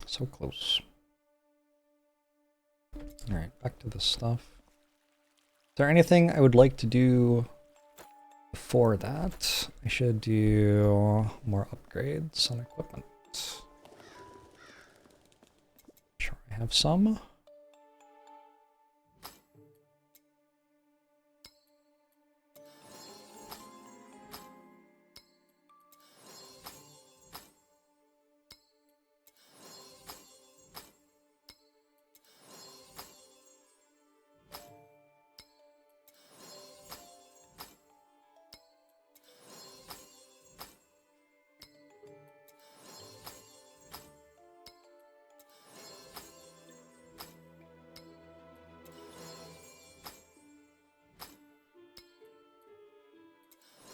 So close. Alright, back to the stuff. Is there anything I would like to do before that? I should do more upgrades on equipment. Sure, I have some.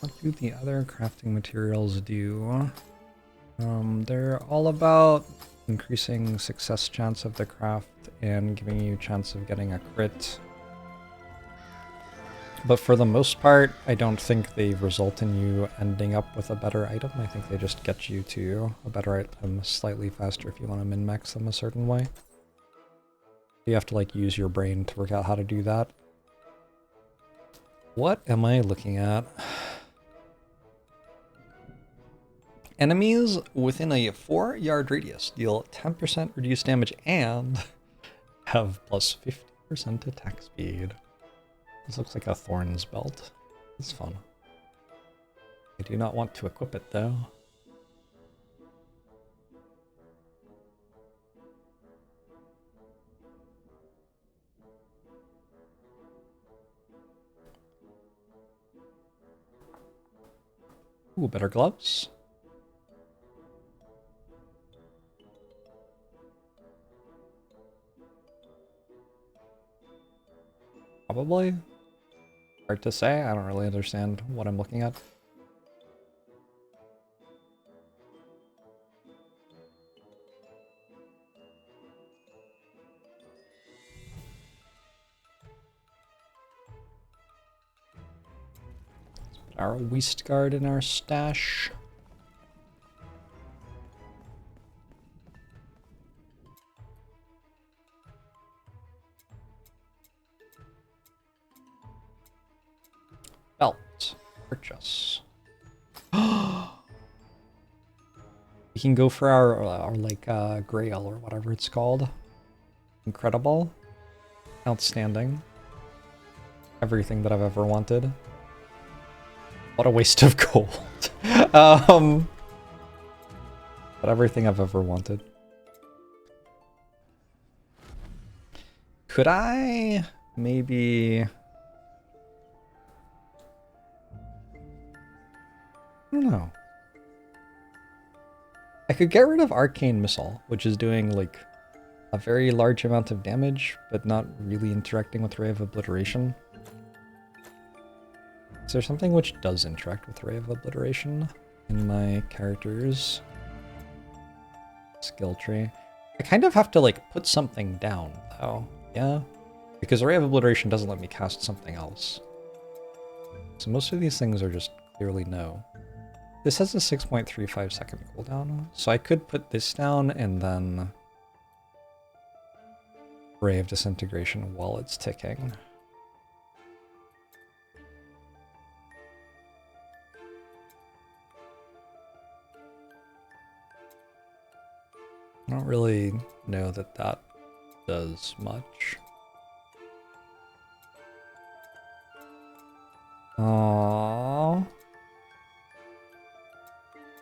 What do the other crafting materials do? They're all about increasing success chance of the craft and giving you a chance of getting a crit. But for the most part, I don't think they result in you ending up with a better item. I think they just get you to a better item slightly faster if you want to min-max them a certain way. You have to like use your brain to work out how to do that. What am I looking at? Enemies within a 4-yard radius deal 10% reduced damage and have plus 50% attack speed. This looks like a Thorns belt. It's fun. I do not want to equip it though. Ooh, better gloves. Probably. Hard to say. I don't really understand what I'm looking at. Let's put our waist guard in our stash. Belt. Purchase. We can go for our like grail or whatever it's called. Incredible. Outstanding. Everything that I've ever wanted. What a waste of gold. But everything I've ever wanted. Could I maybe... I don't know. I could get rid of Arcane Missile, which is doing like a very large amount of damage, but not really interacting with Ray of Obliteration. Is there something which does interact with Ray of Obliteration in my character's skill tree? I kind of have to like put something down though, yeah? Because Ray of Obliteration doesn't let me cast something else. So most of these things are just clearly no. This has a 6.35 second cooldown, so I could put this down and then Ray of Disintegration while it's ticking. I don't really know that that does much. Aww.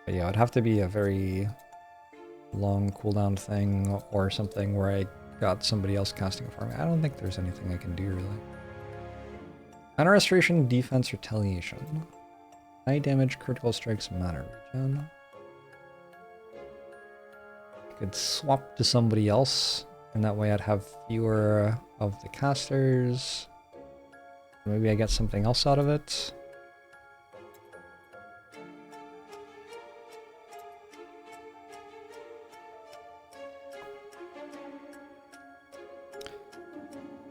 But yeah, it'd have to be a very long cooldown thing or something where I got somebody else casting it for me. I don't think there's anything I can do really. Mana Restoration, Defense, Retaliation. High damage, critical strikes, mana regen. I could swap to somebody else, and that way I'd have fewer of the casters. Maybe I get something else out of it.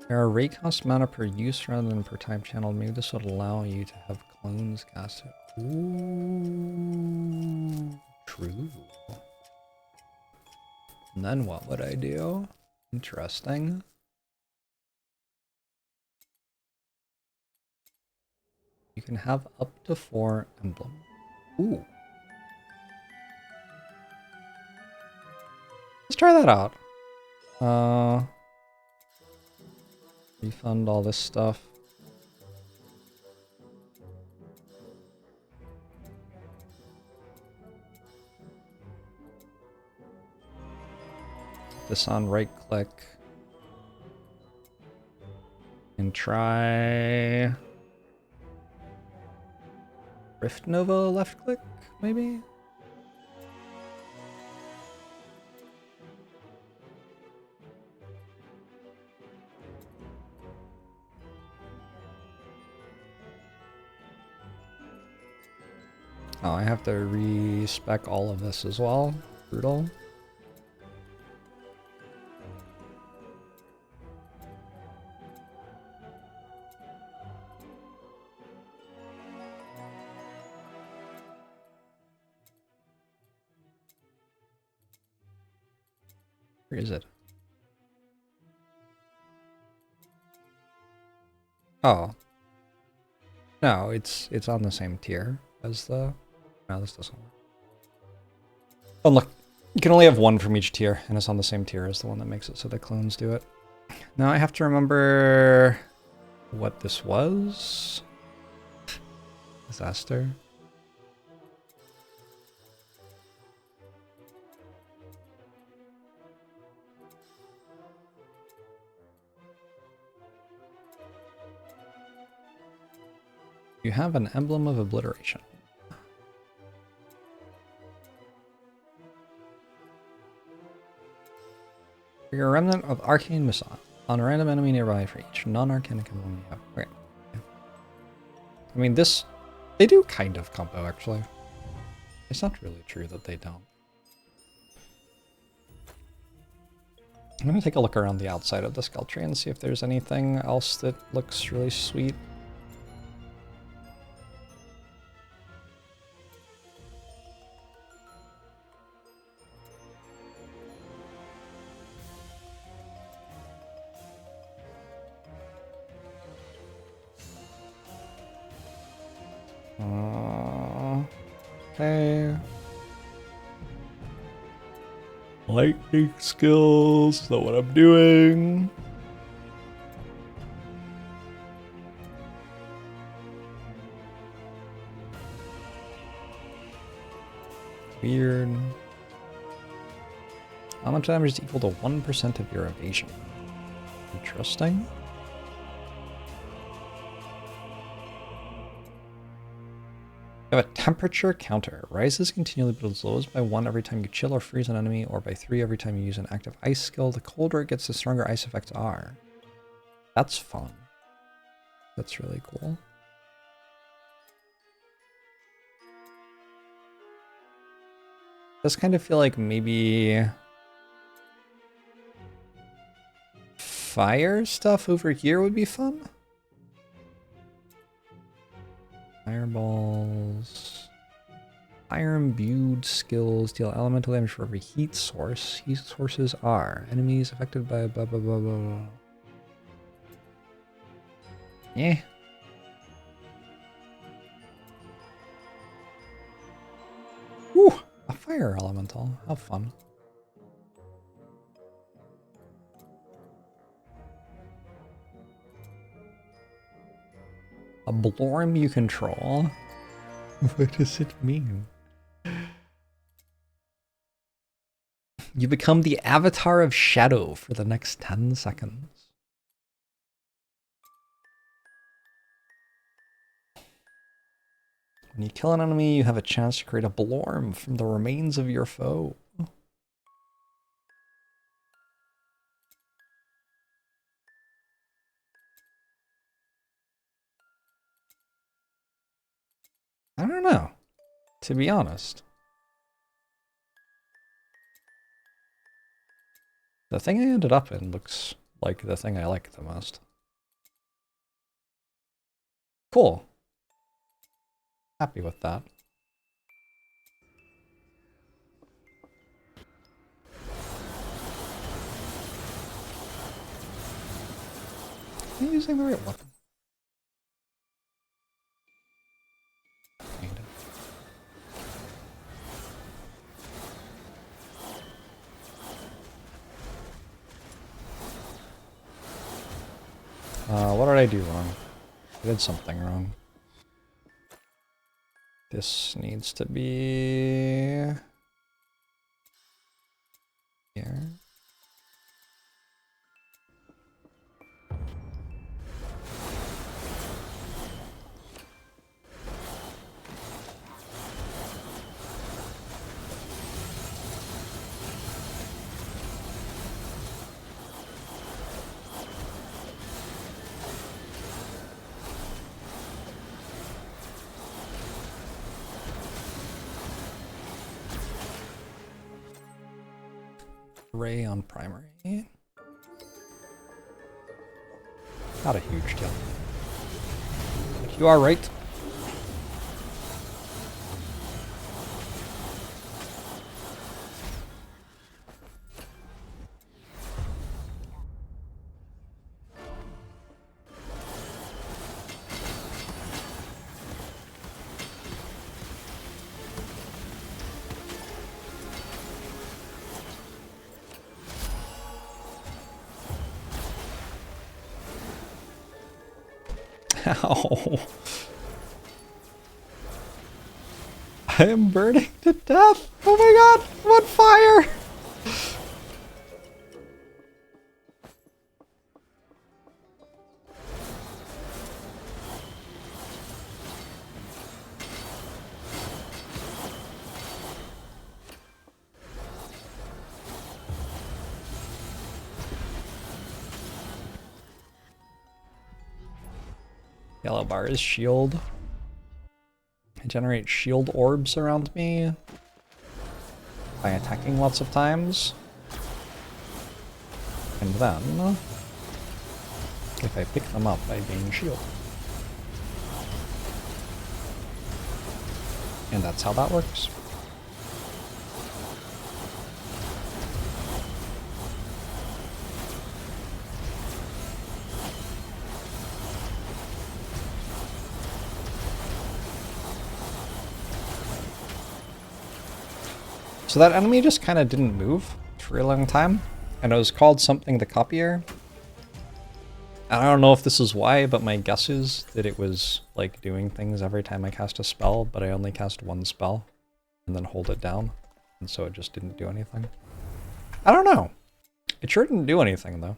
There are ray cost mana per use rather than per time channeled. Maybe this would allow you to have clones casted. Ooh, true. And then what would I do? Interesting. You can have up to 4 emblems. Ooh. Let's try that out. Refund all this stuff. This on right click. And try Rift Nova left click, maybe? Oh, I have to respec all of this as well. Brutal. Where is it? Oh. No, it's on the same tier as the... No, this doesn't work. Oh, look. You can only have one from each tier, and it's on the same tier as the one that makes it so the clones do it. Now I have to remember what this was. Disaster. You have an emblem of obliteration. You're a remnant of arcane missile on a random enemy nearby for each non-arcanic emblem you have. Okay. Yeah. I mean, this... They do kind of combo, actually. It's not really true that they don't. I'm going to take a look around the outside of the skull tree and see if there's anything else that looks really sweet. Okay. Lightning skills, is that what I'm doing? Weird. How much damage is equal to 1% of your evasion? Interesting. You have a temperature counter. Rises continually but lowers by 1 every time you chill or freeze an enemy, or by 3 every time you use an active ice skill. The colder it gets, the stronger ice effects are. That's fun. That's really cool. Does kind of feel like maybe fire stuff over here would be fun. Fireballs. Fire imbued skills deal elemental damage for every heat source. Heat sources are enemies affected by blah blah blah blah blah. Yeah. Woo! A fire elemental. How fun. A Blorm you control? What does it mean? You become the avatar of Shadow for the next 10 seconds. When you kill an enemy, you have a chance to create a Blorm from the remains of your foe. I don't know, to be honest. The thing I ended up in looks like the thing I like the most. Cool. Happy with that. Am I using the right weapon? Kind of. What did I do wrong? I did something wrong. This needs to be here. Ray on primary. Not a huge deal. But you are right. Ow. I am burning to death! Oh my god! I'm on fire! Yellow bar is shield. I generate shield orbs around me by attacking lots of times. And then, if I pick them up, I gain shield. And that's how that works. So that enemy just kind of didn't move for a long time, and it was called something the copier. I don't know if this is why, but my guess is that it was like doing things every time I cast a spell, but I only cast one spell and then hold it down, and so it just didn't do anything. I don't know. It sure didn't do anything though.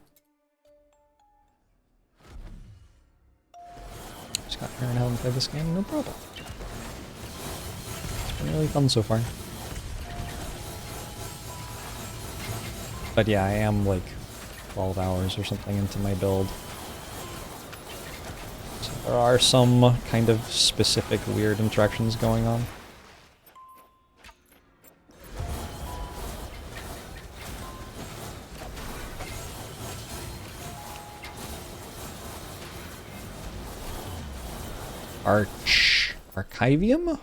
Just got here and haven't played this game, no problem. It's been really fun so far. But yeah, I am like 12 hours or something into my build. So there are some kind of specific weird interactions going on. Archivium?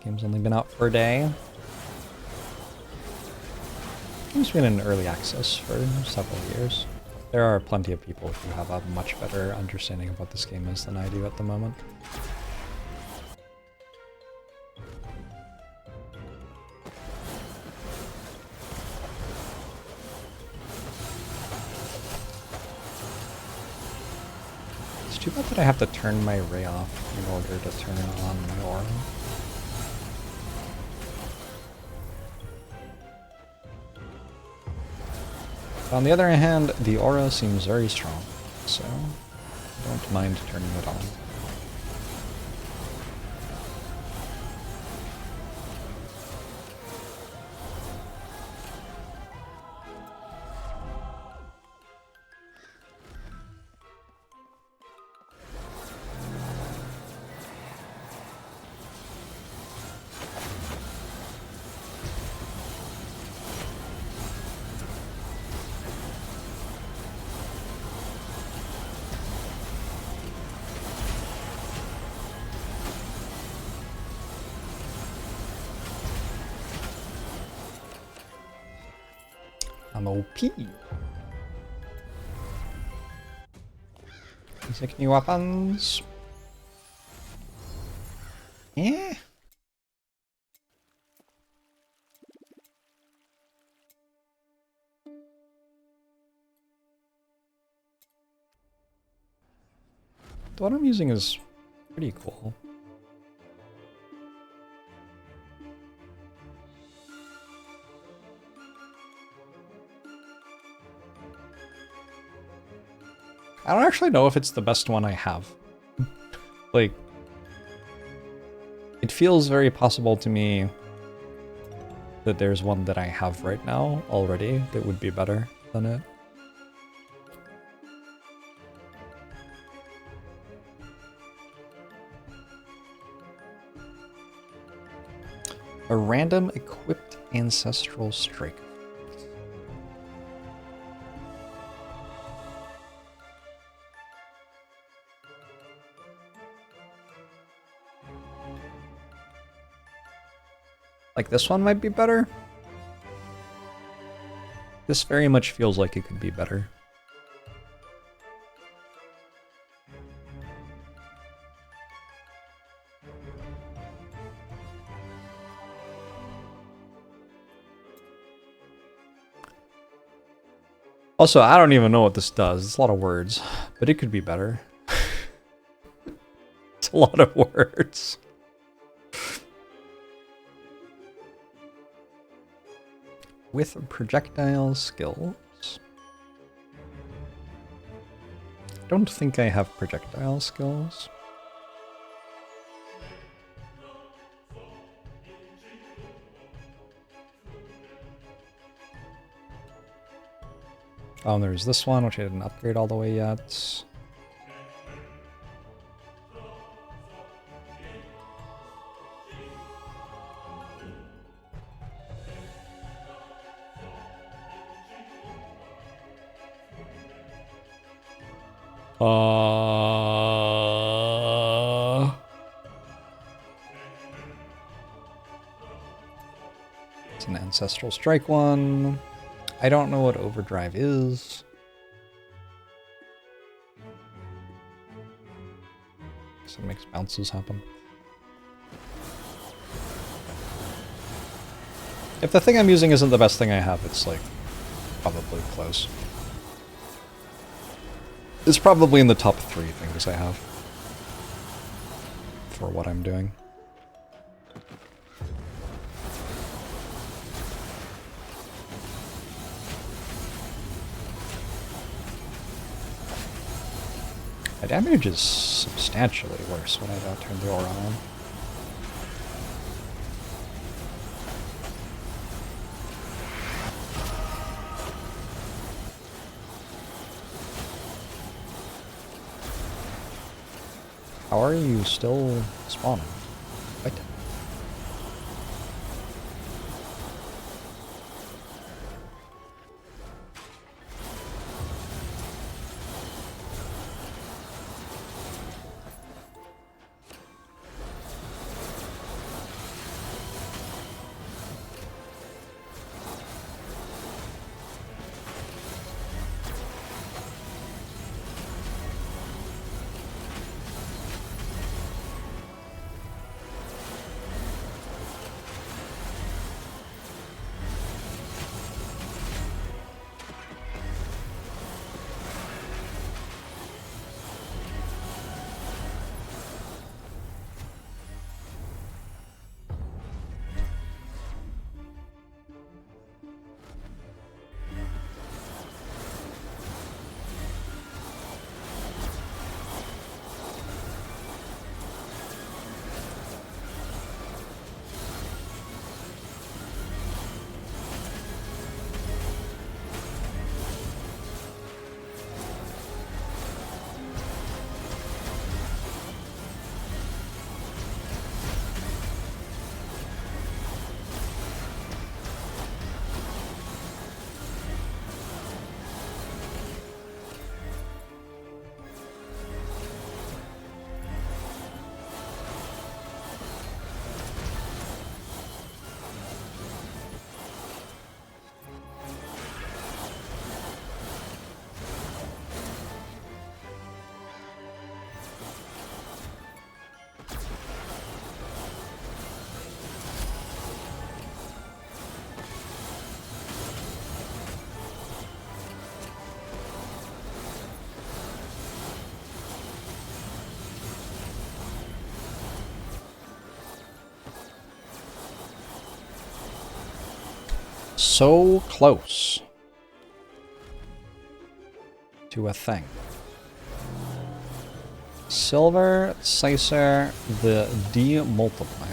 Game's only been out for a day. Game's been in early access for several years. There are plenty of people who have a much better understanding of what this game is than I do at the moment. It's too bad that I have to turn my ray off in order to turn on my aura. On the other hand, the aura seems very strong, so I don't mind turning it on. I'm OP. Music new weapons. Yeah. The one I'm using is pretty cool. I don't actually know if it's the best one I have. Like, it feels very possible to me that there's one that I have right now already that would be better than it. A random equipped ancestral strike. Like, this one might be better. This very much feels like it could be better. Also, I don't even know what this does. It's a lot of words, but it could be better. It's a lot of words. With projectile skills. I don't think I have projectile skills. Oh, and there's this one, which I didn't upgrade all the way yet. It's an Ancestral Strike one. I don't know what Overdrive is. So it makes bounces happen. If the thing I'm using isn't the best thing I have, it's like probably close. It's probably in the top 3 things I have for what I'm doing. My damage is substantially worse when I don't turn the aura on. How are you still spawning? What? So close to a thing. Silver Sicer, the demultiplier.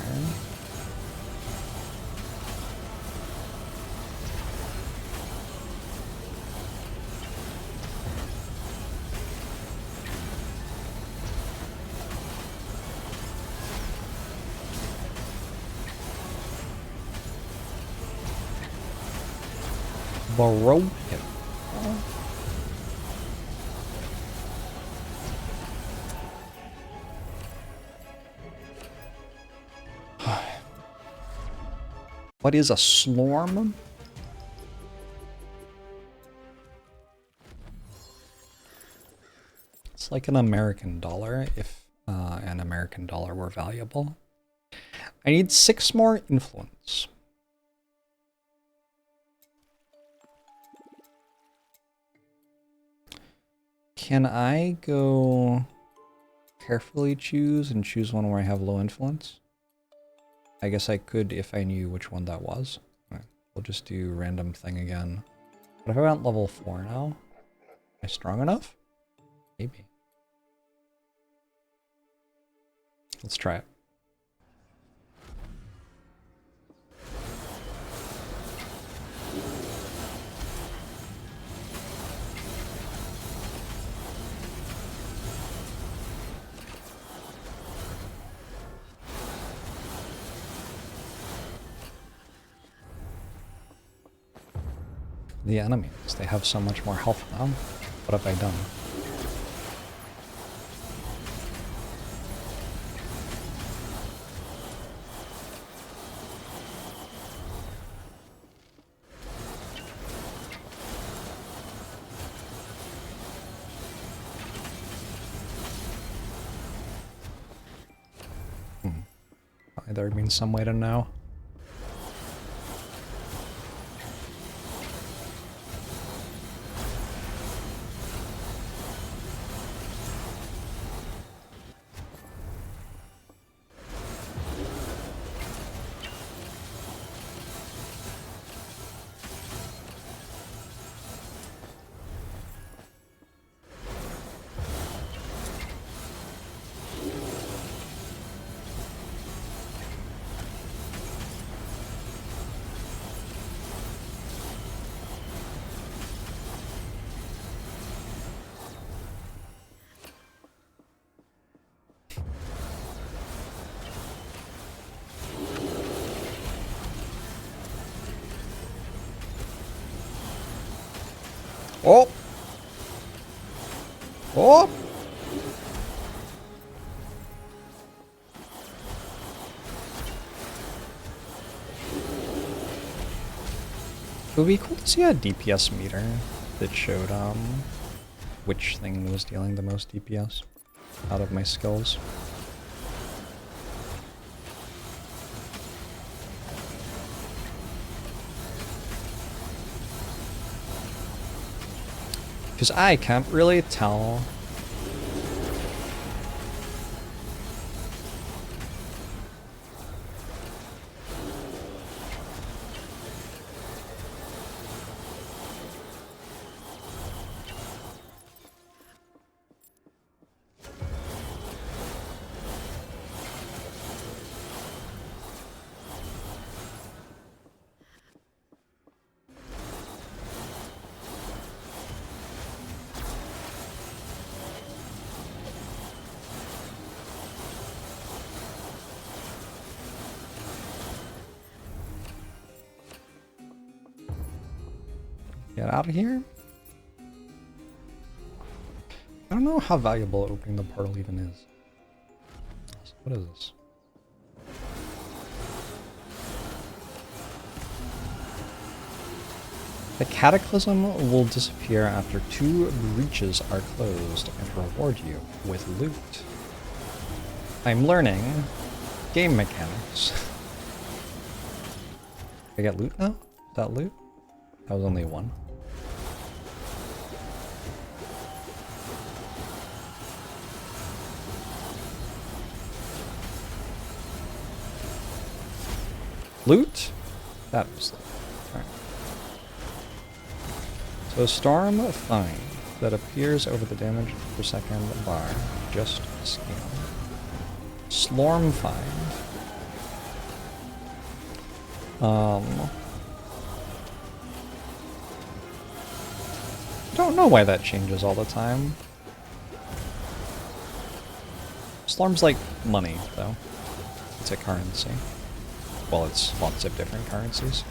Broken. What is a slorm? It's like an American dollar if an American dollar were valuable. I need 6 more influence. Can I go carefully choose and choose one where I have low influence? I guess I could if I knew which one that was. Right, we'll just do random thing again. What if I went level 4 now? Am I strong enough? Maybe. Let's try it. The enemies, they have so much more health now. What have I done? Probably there being some way to know. Oh! Oh! It would be cool to see a DPS meter that showed which thing was dealing the most DPS out of my skills. Because I can't really tell. Get out of here. I don't know how valuable opening the portal even is. What is this? The cataclysm will disappear after 2 breaches are closed and reward you with loot. I'm learning game mechanics. I get loot now? Is that loot? That was only 1. Loot? That was loot. Alright. So storm find that appears over the damage per second bar. Just scan. Slorm find. Don't know why that changes all the time. Slorm's like money, though. It's a currency. Well, it's lots of different currencies.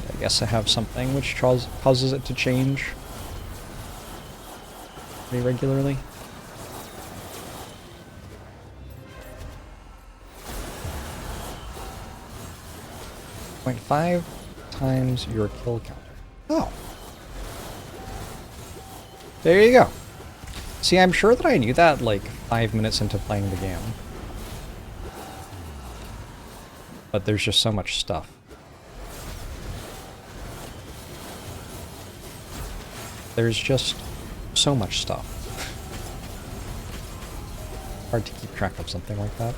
I guess I have something which causes it to change pretty regularly. 0.5 times your kill counter. Oh. There you go. See, I'm sure that I knew that like 5 minutes into playing the game. But there's just so much stuff. There's just so much stuff. Hard to keep track of something like that.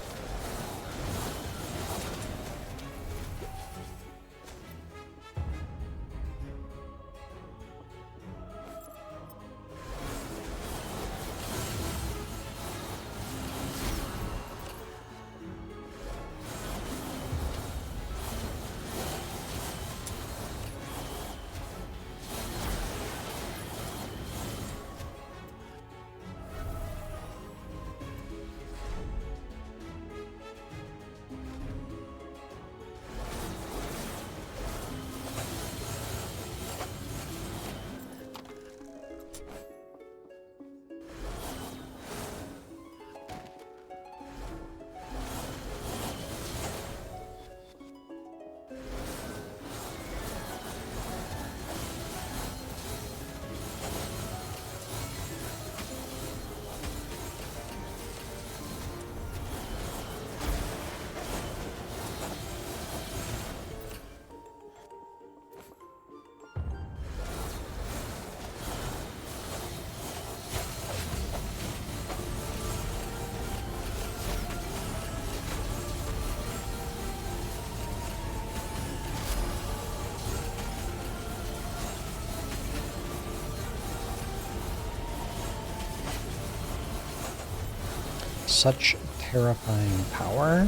Such terrifying power.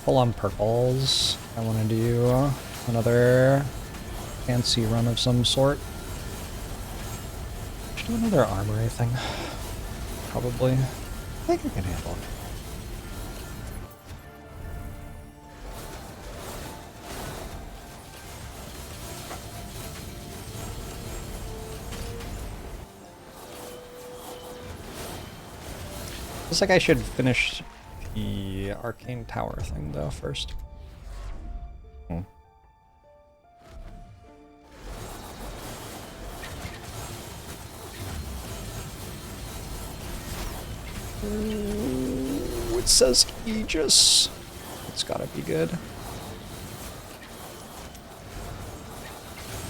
Full on purples. I want to do another fancy run of some sort. Do another armory thing. Probably. I think I can handle it. Looks like I should finish the arcane tower thing though first. Ooh, it says Aegis. It's gotta be good. I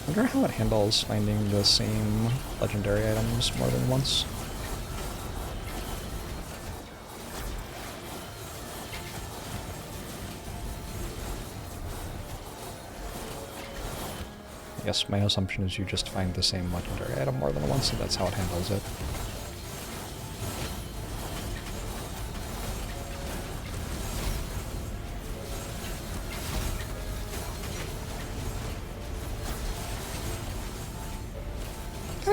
wonder how it handles finding the same legendary items more than once. I guess my assumption is you just find the same legendary item more than once, so that's how it handles it.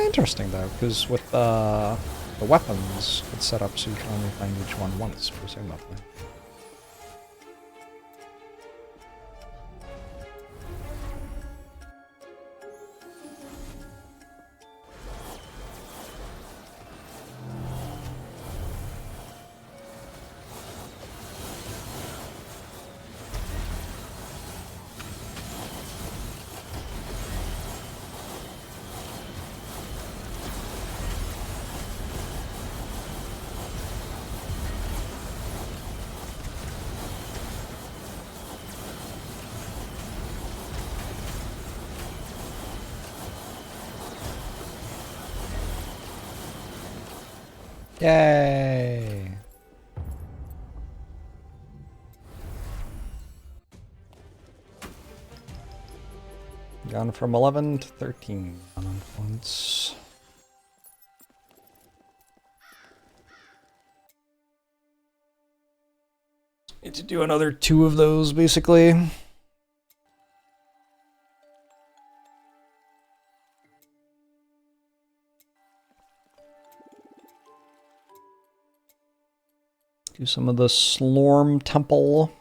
Interesting though, because with the weapons, it's set up so you can only find each one once, presumably. Yay! Gone from 11 to 13 on influence. Need to do another 2 of those, basically. Do some of the Slorm Temple.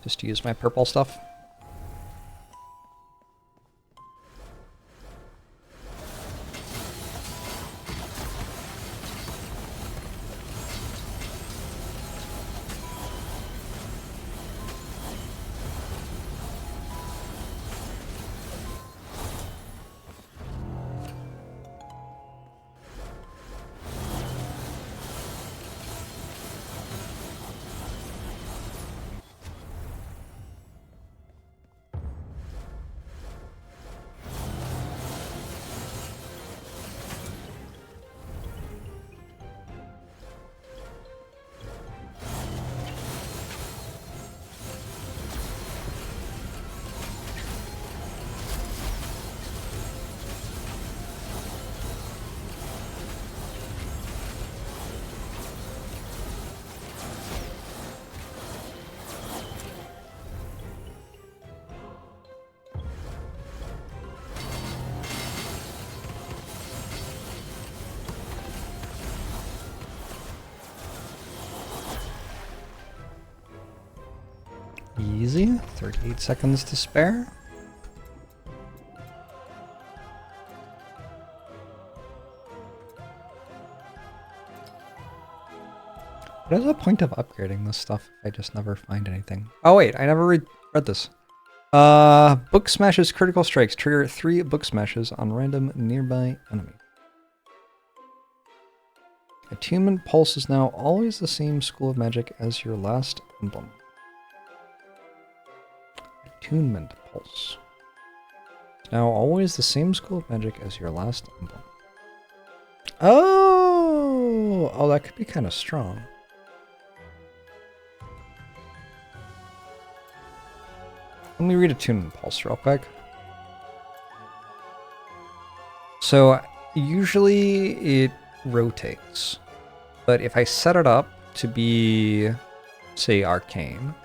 Just to use my purple stuff. Easy. 38 seconds to spare. What is the point of upgrading this stuff if I just never find anything? Oh wait, I never read this. Book smashes critical strikes. Trigger 3 book smashes on random nearby enemy. Attunement pulse is now always the same school of magic as your last emblem. Attunement pulse. Now always the same school of magic as your last emblem. Oh, that could be kind of strong. Let me read Attunement pulse real quick. So usually it rotates, but if I set it up to be, say, arcane,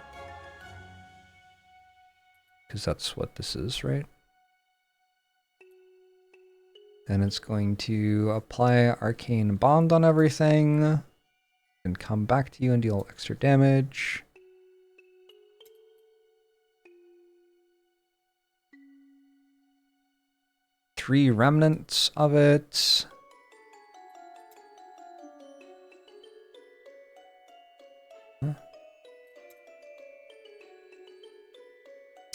because that's what this is, right? Then it's going to apply arcane bond on everything and come back to you and deal extra damage. Three remnants of it.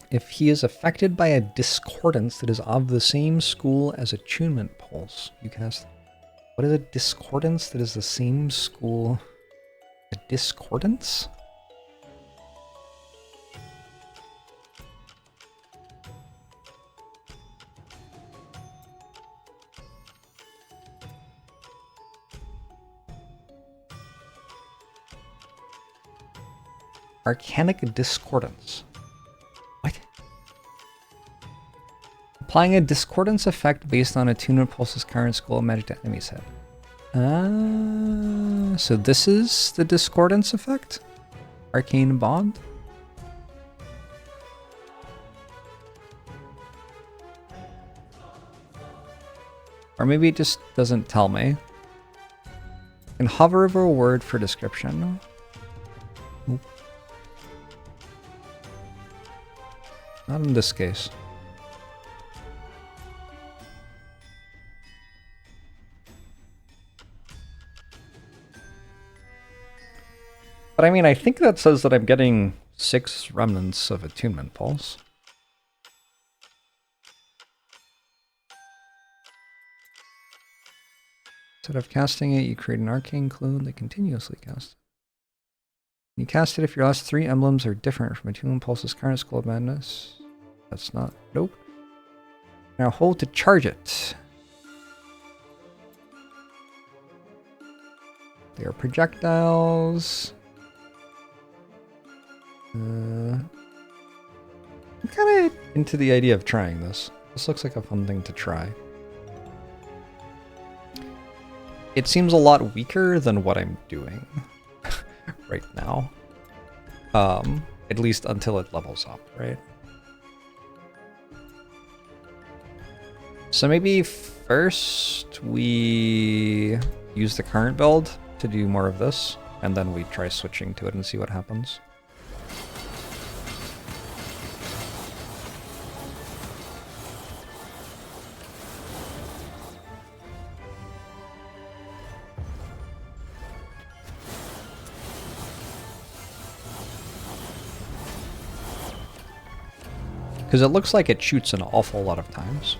If he is affected by a discordance that is of the same school as Attunement Pulse, you cast... What is a discordance that is the same school? A discordance? Arcanic discordance. What? Applying a discordance effect based on Attunement Pulse's current school of magic to enemy's head. So this is the discordance effect? Arcane bond? Or maybe it just doesn't tell me. And hover over a word for description. Oop. Not in this case. But I mean, I think that says that I'm getting 6 remnants of Attunement Pulse. Instead of casting it, you create an arcane clone that continuously casts. You cast it if your last 3 emblems are different from Attunement Pulse's current School of Madness. That's not... Nope. Now hold to charge it. They are projectiles. I'm kind of into the idea of trying this. This looks like a fun thing to try. It seems a lot weaker than what I'm doing right now. At least until it levels up, right? So maybe first we use the current build to do more of this, and then we try switching to it and see what happens. Because it looks like it shoots an awful lot of times.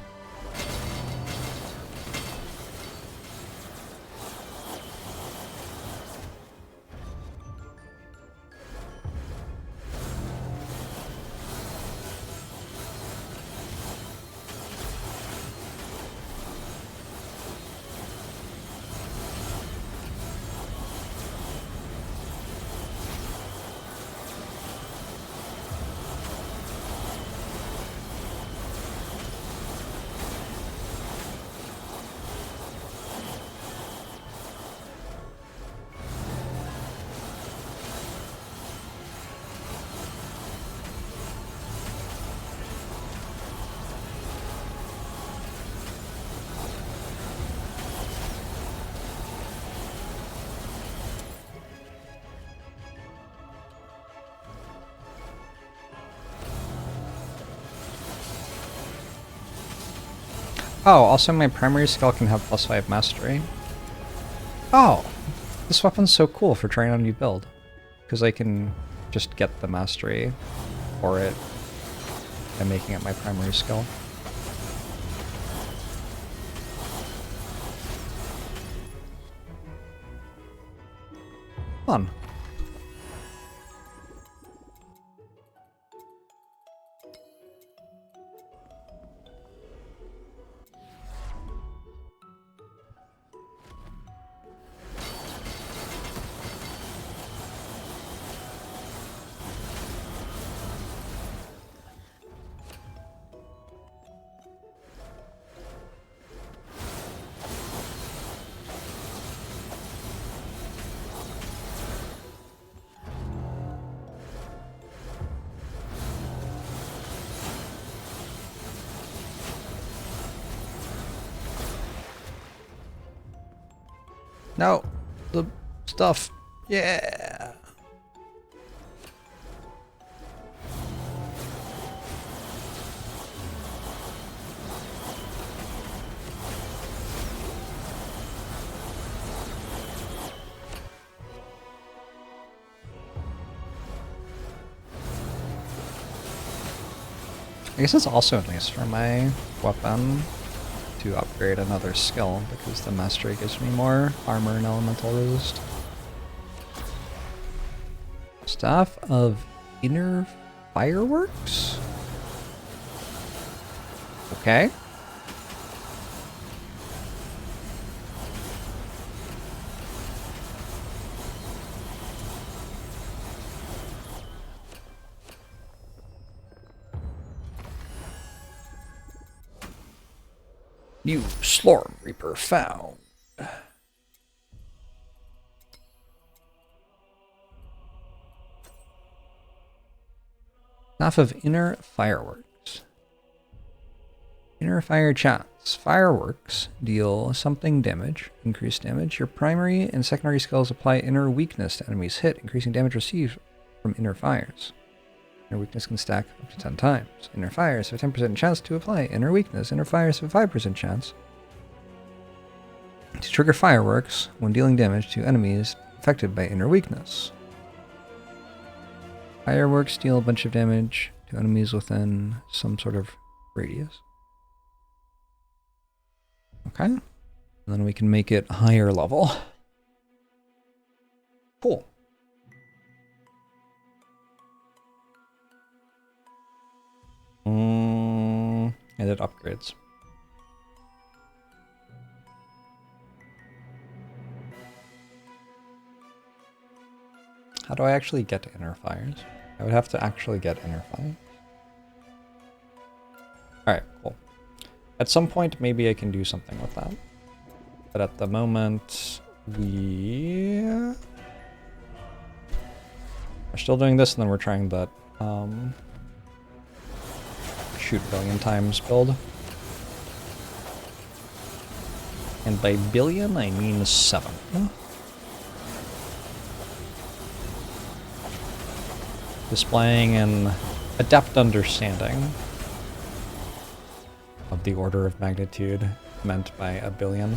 Oh, also my primary skill can have +5 mastery. Oh, this weapon's so cool for trying a new build. Because I can just get the mastery for it by making it my primary skill. Fun. No, the stuff. Yeah. I guess it's also nice for my weapon to upgrade another skill, because the mastery gives me more armor and elemental resist. Staff of Inner Fireworks? Okay. New Slormancer found. Staff of Inner Fireworks. Inner Fire Chance. Fireworks deal something damage, increase damage. Your primary and secondary skills apply inner weakness to enemies hit, increasing damage received from inner fires. Inner weakness can stack up to 10 times. Inner fires have a 10% chance to apply inner weakness. Inner fires have a 5% chance to trigger fireworks when dealing damage to enemies affected by inner weakness. Fireworks deal a bunch of damage to enemies within some sort of radius. Okay. And then we can make it higher level. Cool. And it upgrades. How do I actually get inner fires? I would have to actually get inner fires. Alright, cool. At some point, maybe I can do something with that. But at the moment, we are still doing this, and then we're trying that shoot billion times build. And by billion, I mean 7. Displaying an adept understanding of the order of magnitude meant by a billion.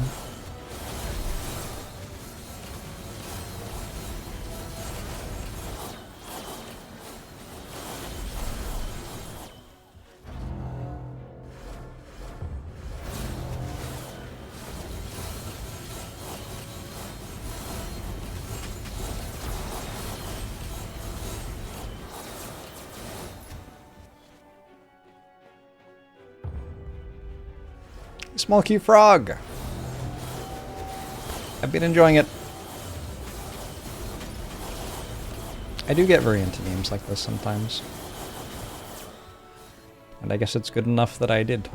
Small cute frog. I've been enjoying it. I do get very into games like this sometimes. And I guess it's good enough that I did.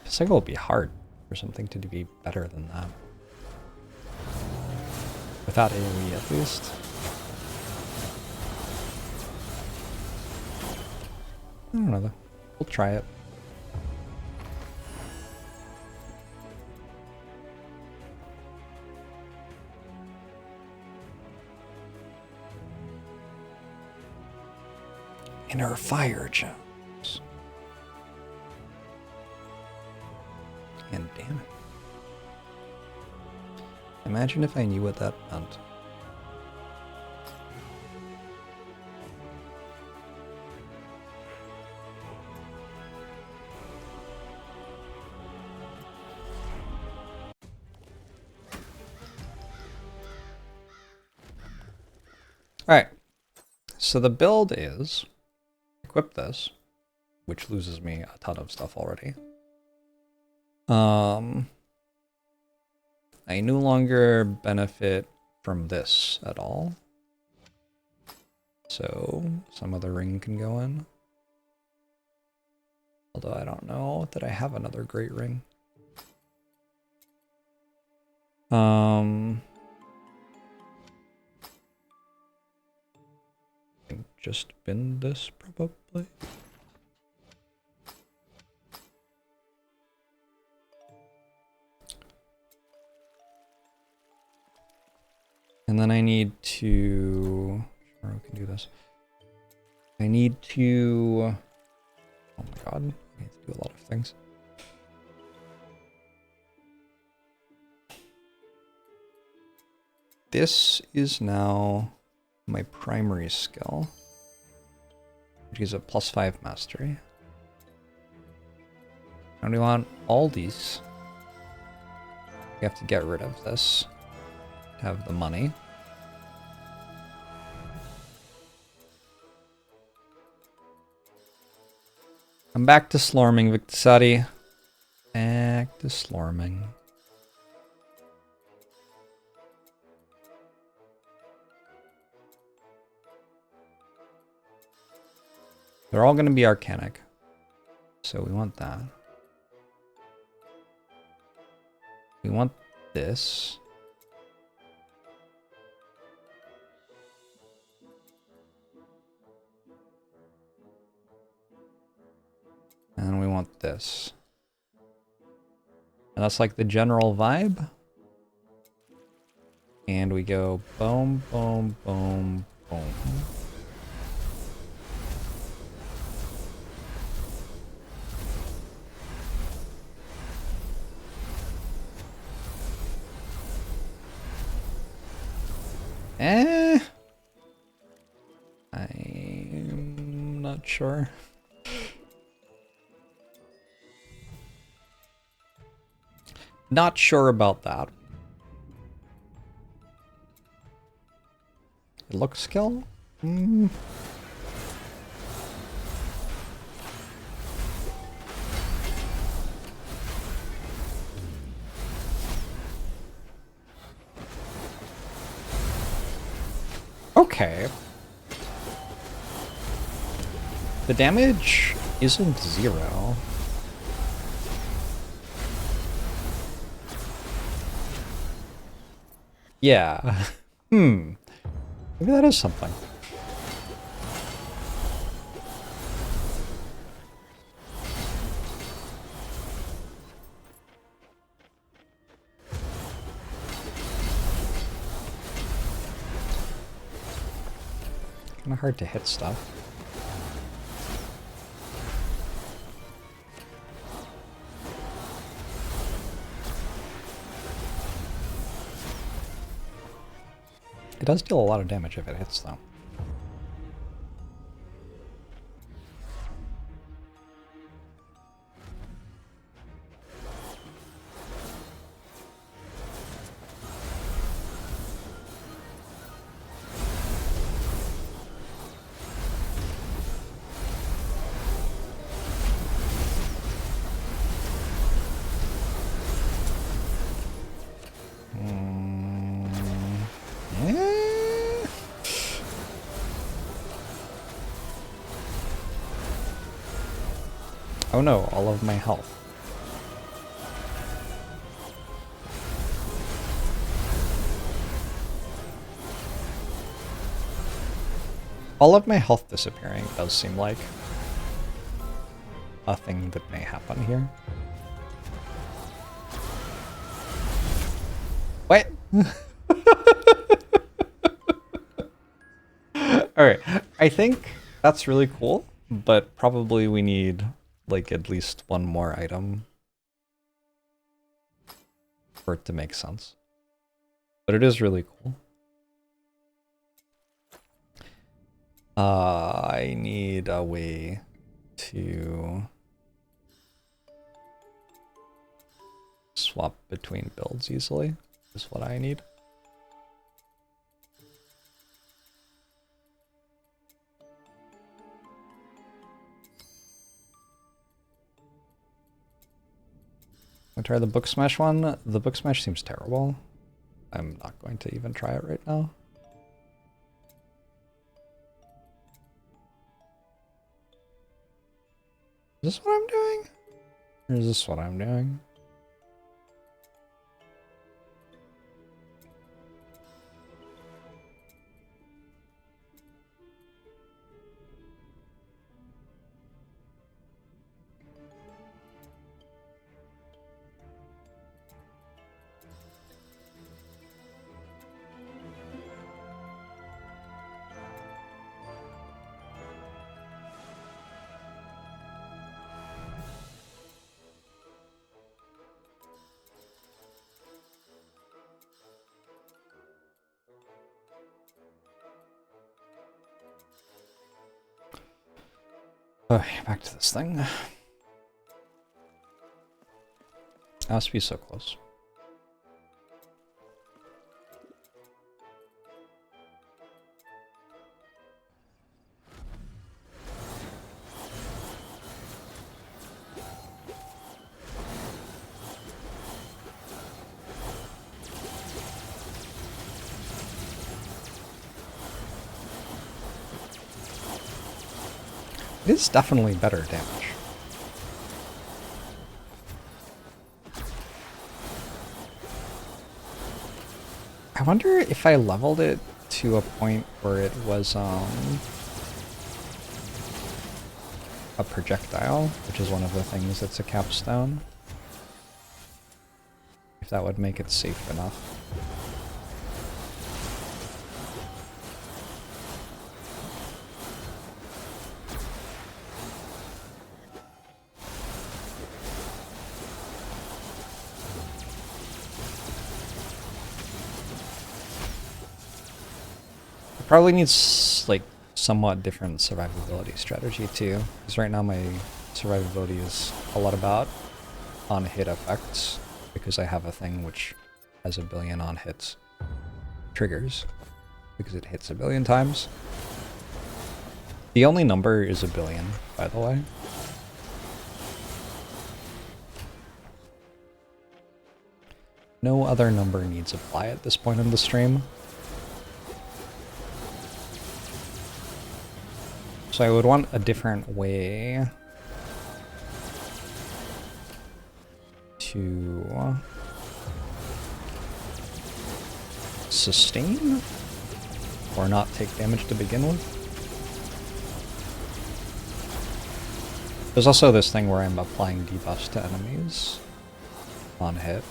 I think it will be hard for something to be better than that. Without AoE, at least. I don't know, though. We'll try it. Inner fire gems. And damn it. Imagine if I knew what that meant. Alright. So the build is equip this, which loses me a ton of stuff already. I no longer benefit from this at all. So some other ring can go in. Although I don't know that I have another great ring. Just bin this probably. And then I need to, sure, we can do this. I need to, oh my god, I need to do a lot of things. This is now my primary skill, which is a +5 mastery. And we want all these. We have to get rid of this. Have the money. I'm back to slorming, Victisati. Back to slorming. They're all going to be arcanic. So we want that. We want this. And we want this. And that's like the general vibe. And we go boom, boom, boom, boom. I'm not sure. Not sure about that. Look skill? Okay. The damage isn't 0. Yeah. Maybe that is something. Kinda hard to hit stuff. It does deal a lot of damage if it hits, though. Oh no, all of my health. All of my health disappearing does seem like a thing that may happen here. What? Alright, I think that's really cool, but probably we need like at least one more item for it to make sense. But it is really cool. I need a way to swap between builds easily, is what I need. I'll try the book smash one. The book smash seems terrible. I'm not going to even try it right now. Is this what I'm doing? Or is this what I'm doing? Okay, back to this thing. I must be so close. It is definitely better damage. I wonder if I leveled it to a point where it was a projectile, which is one of the things that's a capstone. If that would make it safe enough. Probably needs like somewhat different survivability strategy too, because right now my survivability is a lot about on-hit effects, because I have a thing which has 1 billion on-hits triggers, because it hits 1 billion times. The only number is 1 billion, by the way. No other number needs apply at this point in the stream. So I would want a different way to sustain or not take damage to begin with. There's also this thing where I'm applying debuffs to enemies on hit,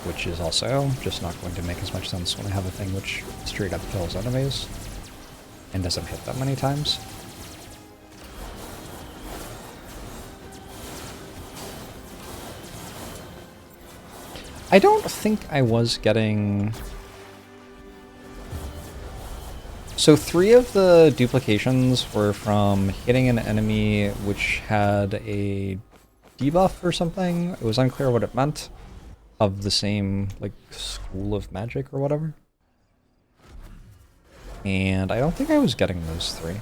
which is also just not going to make as much sense when I have a thing which straight up kills enemies and doesn't hit that many times. I don't think I was getting... So 3 of the duplications were from hitting an enemy which had a debuff or something. It was unclear what it meant. Of the same, like, school of magic or whatever. And I don't think I was getting those 3.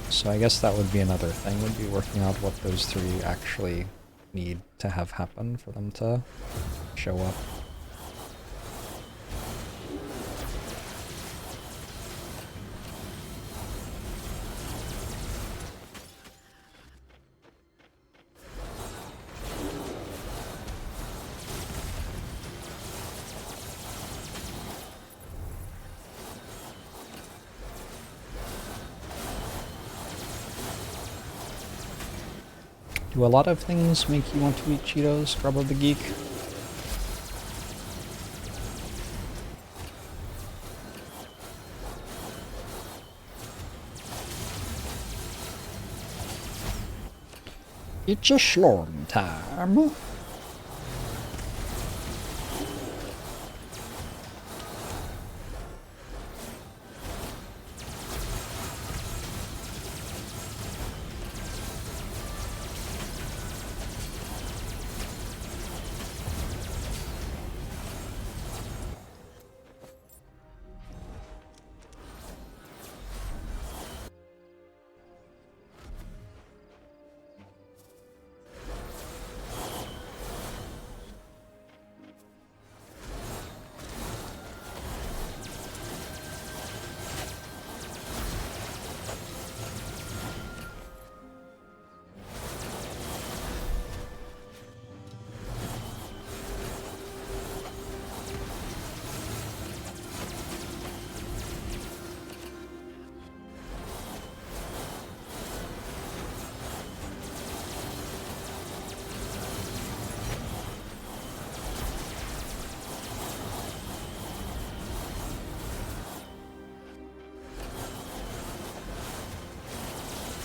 So I guess that would be another thing, would be working out what those 3 actually need to have happen for them to show up. Do a lot of things make you want to eat Cheetos, Grubba the Geek? It's a Slorm time.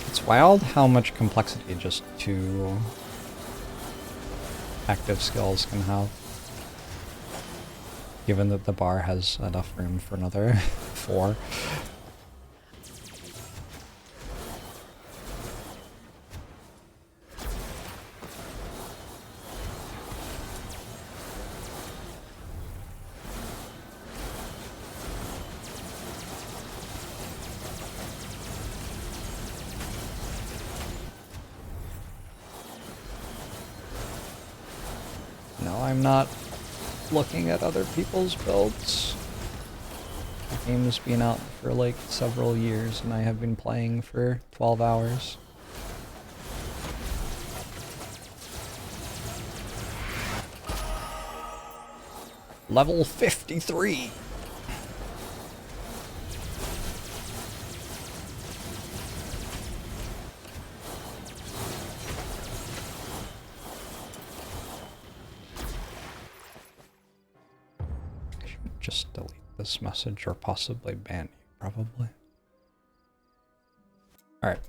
It's wild how much complexity just 2 active skills can have. Given that the bar has enough room for another 4. I'm not looking at other people's builds. The game's been out for like several years and I have been playing for 12 hours. Level 53! Just delete this message or possibly ban you, probably. Alright.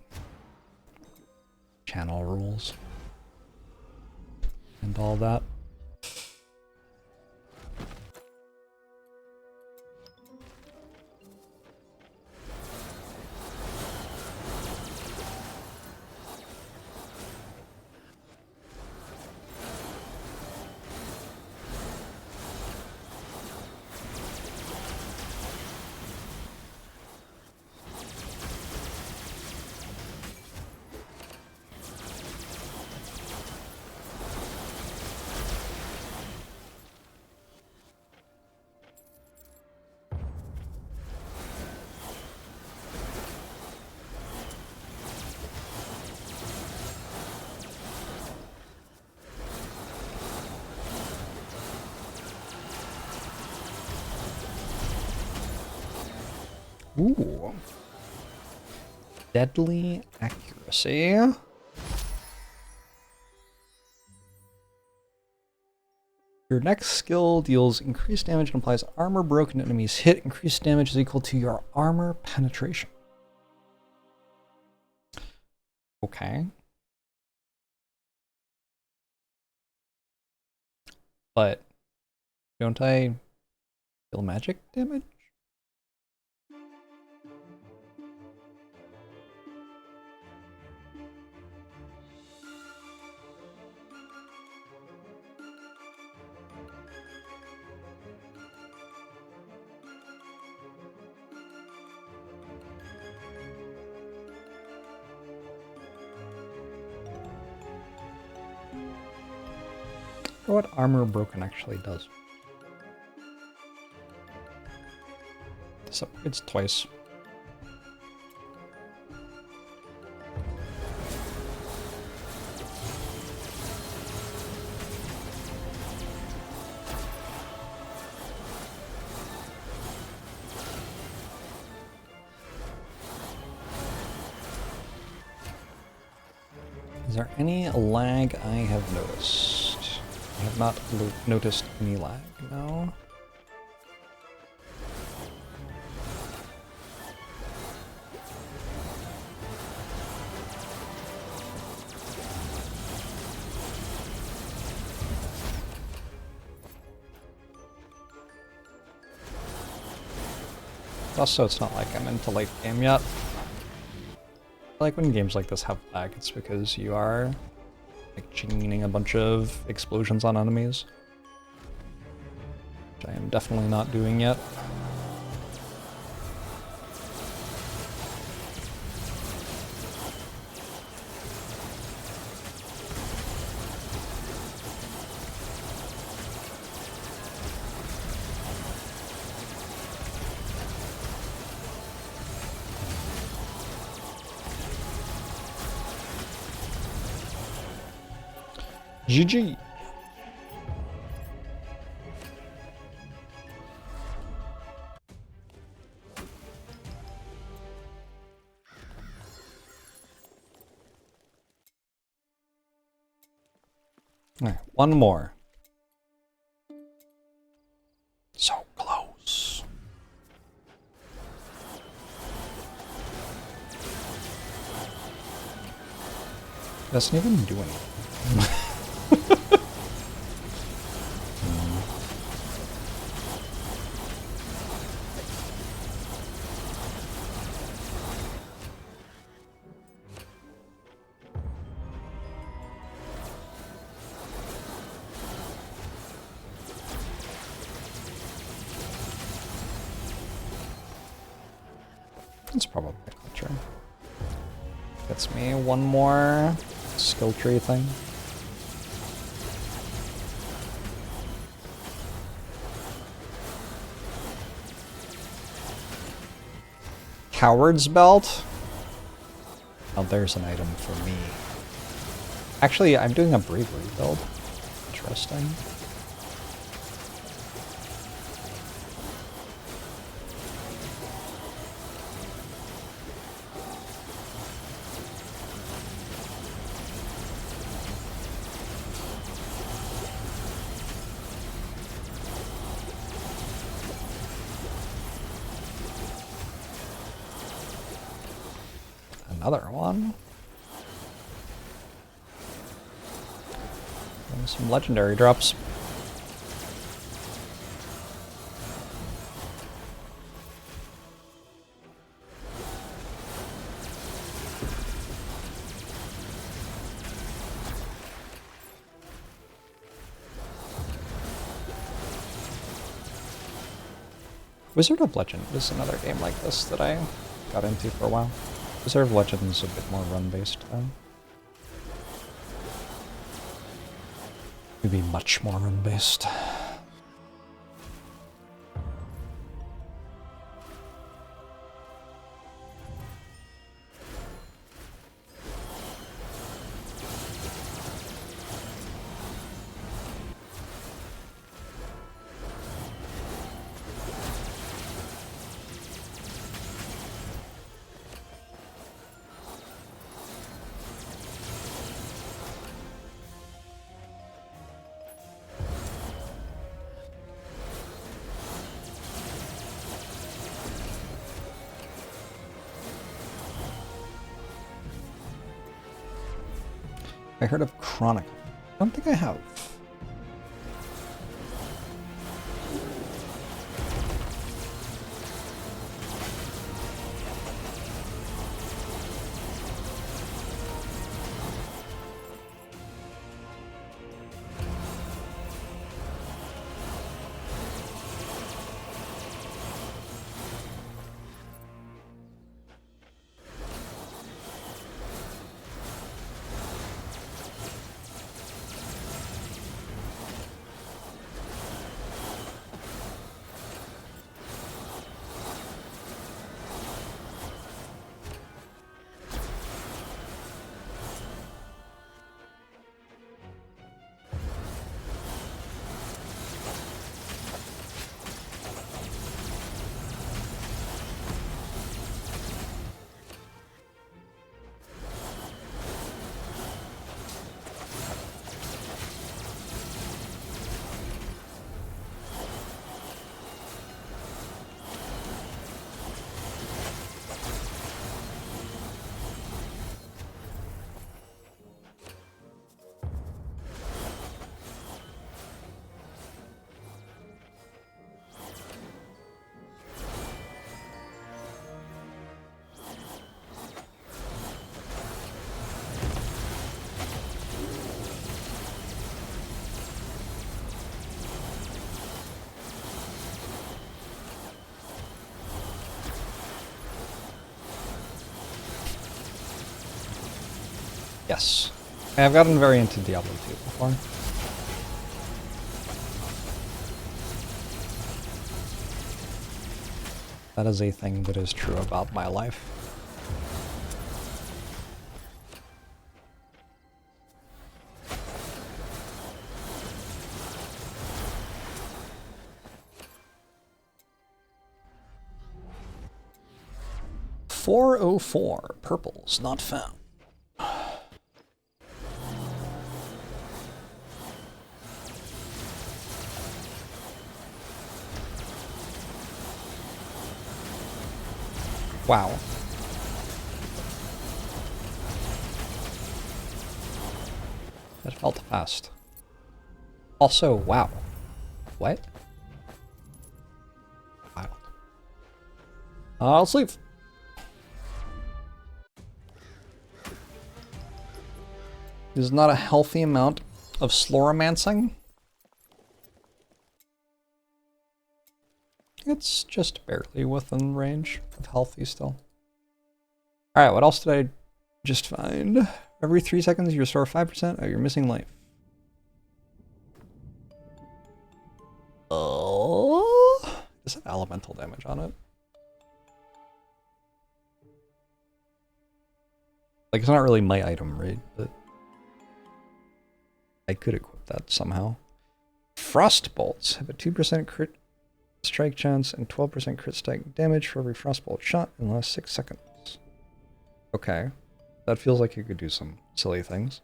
Channel rules. And all that. Ooh. Deadly accuracy. Your next skill deals increased damage and applies armor broken enemies hit. Increased damage is equal to your armor penetration. Okay. But don't I deal magic damage? What armor broken actually does. This upgrades twice. Is there any lag I have noticed? I have not noticed any lag, no. Also, it's not like I'm into late game yet. Like when games like this have lag, it's because you are like chaining a bunch of explosions on enemies, which I am definitely not doing yet. GG. All right, one more. So close. Doesn't even do anything. It's probably true. Gets me one more skill tree thing. Coward's belt? Oh, there's an item for me. Actually, I'm doing a bravery build. Interesting. Another one. And some legendary drops. Wizard of Legend is another game like this that I got into for a while. Wizard of Legend is a bit more run-based, though. Maybe much more run-based. I heard of Chronicle. I don't think I have. Yes. I've gotten very into Diablo 2 before. That is a thing that is true about my life. $404 purples not found. Wow. That felt fast. Also, wow. What? Wild. I'll sleep. This is not a healthy amount of Slormancing. It's just barely within range of healthy still. Alright, what else did I just find? Every 3 seconds you restore 5% of your missing life. Oh, does it have elemental damage on it? Like, it's not really my item, right? But I could equip that somehow. Frost bolts have a 2% crit strike chance and 12% crit strike damage for every frostbolt shot in the last 6 seconds. Okay. That feels like you could do some silly things.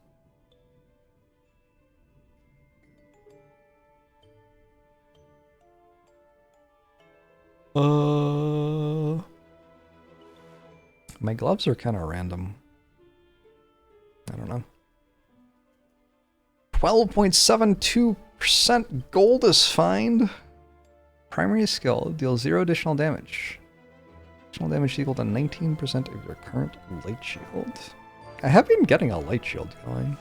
My gloves are kind of random. I don't know. 12.72% gold is fined. Primary skill deals 0 additional damage. Additional damage equal to 19% of your current light shield. I have been getting a light shield going.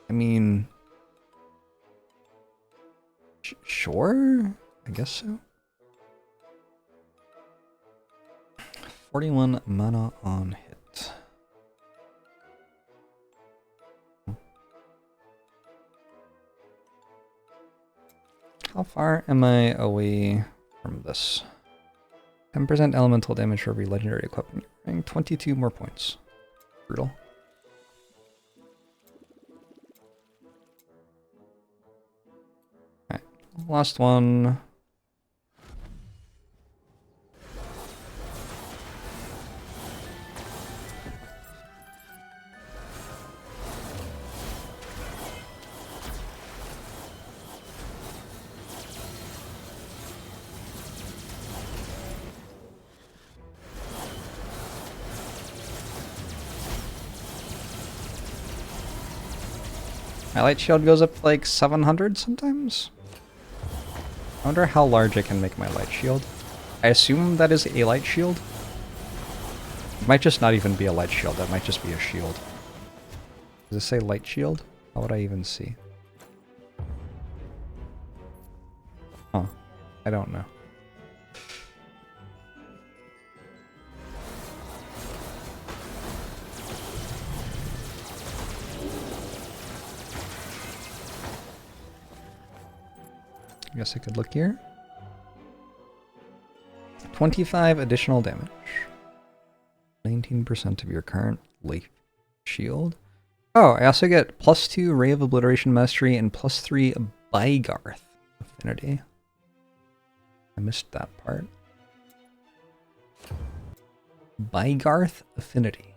I mean, sure, I guess so. 41 mana on hit. How far am I away from this? 10% elemental damage for every legendary equipment. You're getting 22 more points. Brutal. Alright, last one. My light shield goes up to like 700 sometimes. I wonder how large I can make my light shield. I assume that is a light shield. It might just not even be a light shield, that might just be a shield. Does it say light shield? How would I even see? Huh. I don't know. I guess I could look here. 25 additional damage. 19% of your current life shield. Oh, I also get +2 Ray of Obliteration Mastery and +3 Bygarth Affinity. I missed that part. Bygarth Affinity.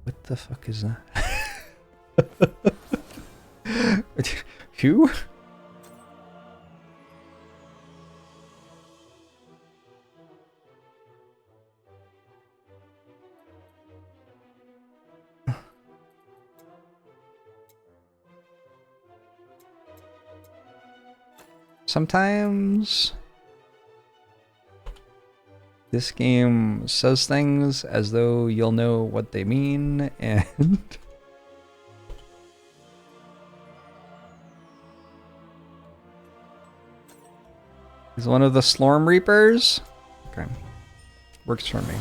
What the fuck is that? Who? Sometimes this game says things as though you'll know what they mean, and he's one of the Slorm Reapers. Okay, works for me.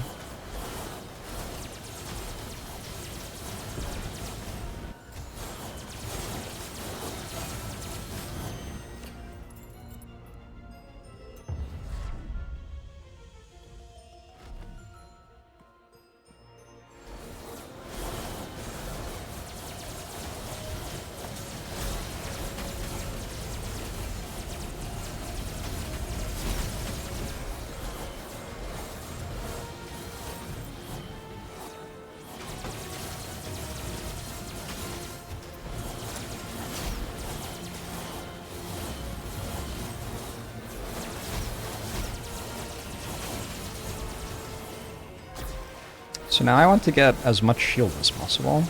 So now I want to get as much shield as possible.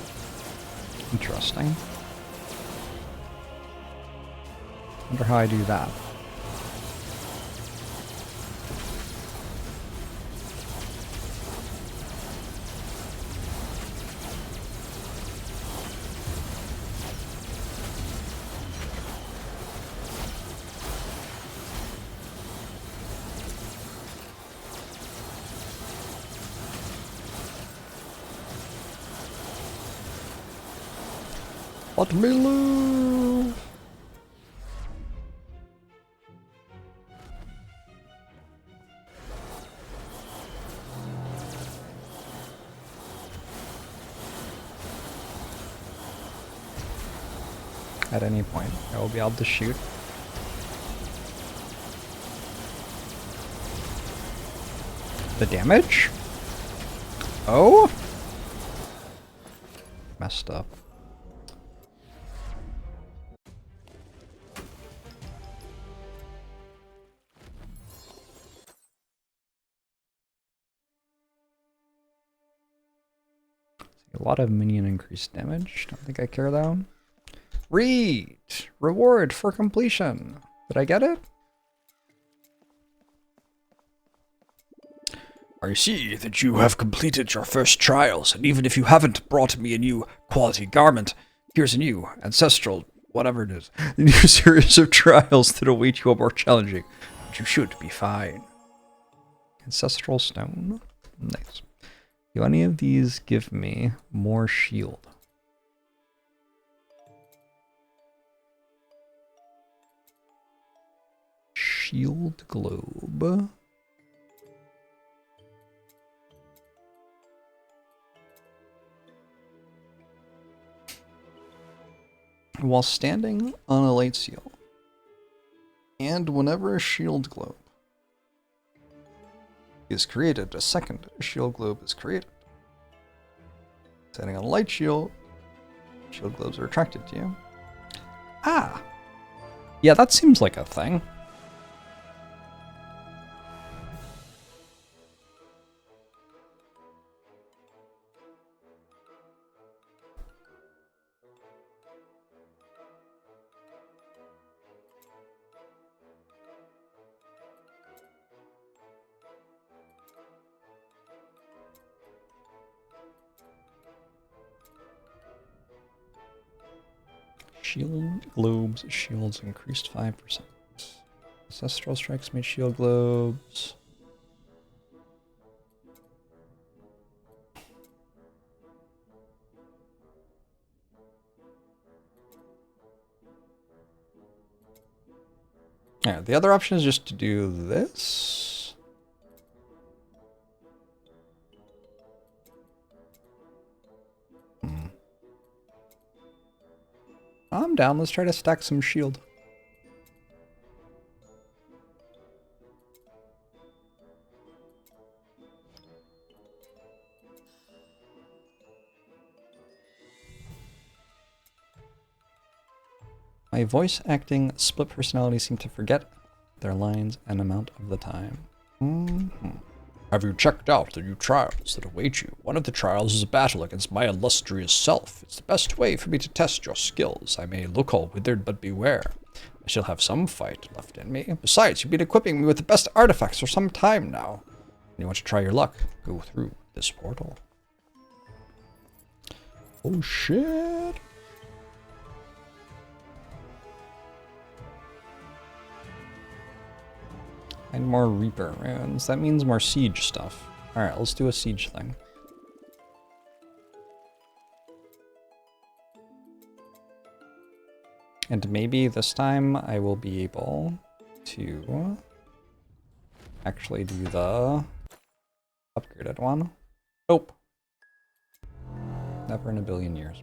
Interesting. Wonder how I do that. Let me live! At any point, I will be able to shoot. The damage? Oh? Messed up. A lot of minion increased damage. Don't think I care though. Read! Reward for completion. Did I get it? I see that you have completed your first trials, and even if you haven't brought me a new quality garment, here's a new ancestral, whatever it is, A new series of trials that await you are more challenging, but you should be fine. Ancestral stone. Nice. Do any of these give me more shield? Shield globe. While standing on a light seal, and whenever a shield globe is created, a second shield globe is created. Standing on a light shield, shield globes are attracted to you. Ah! Yeah, that seems like a thing. Shield globes, shields increased 5%. Ancestral strikes made shield globes. Yeah, the other option is just to do this. I'm down. Let's try to stack some shield. My voice acting split personalities seem to forget their lines an amount of the time. Have you checked out the new trials that await you? One of the trials is a battle against my illustrious self. It's the best way for me to test your skills. I may look all withered, but beware. I shall have some fight left in me. Besides, you've been equipping me with the best artifacts for some time now. When you want to try your luck, go through this portal. Oh shit! And more Reaper runes. That means more siege stuff. Alright, let's do a siege thing. And maybe this time I will be able to actually do the upgraded one. Nope. Never in a billion years.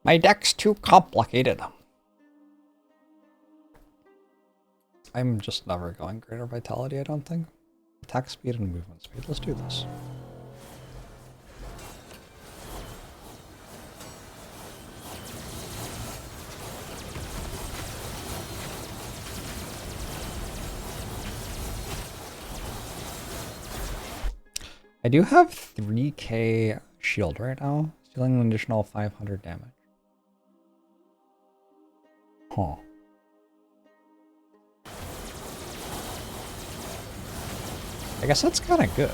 My deck's too complicated. I'm just never going greater vitality, I don't think. Attack speed and movement speed. Let's do this. I do have 3k shield right now, dealing an additional 500 damage. Huh. I guess that's kind of good.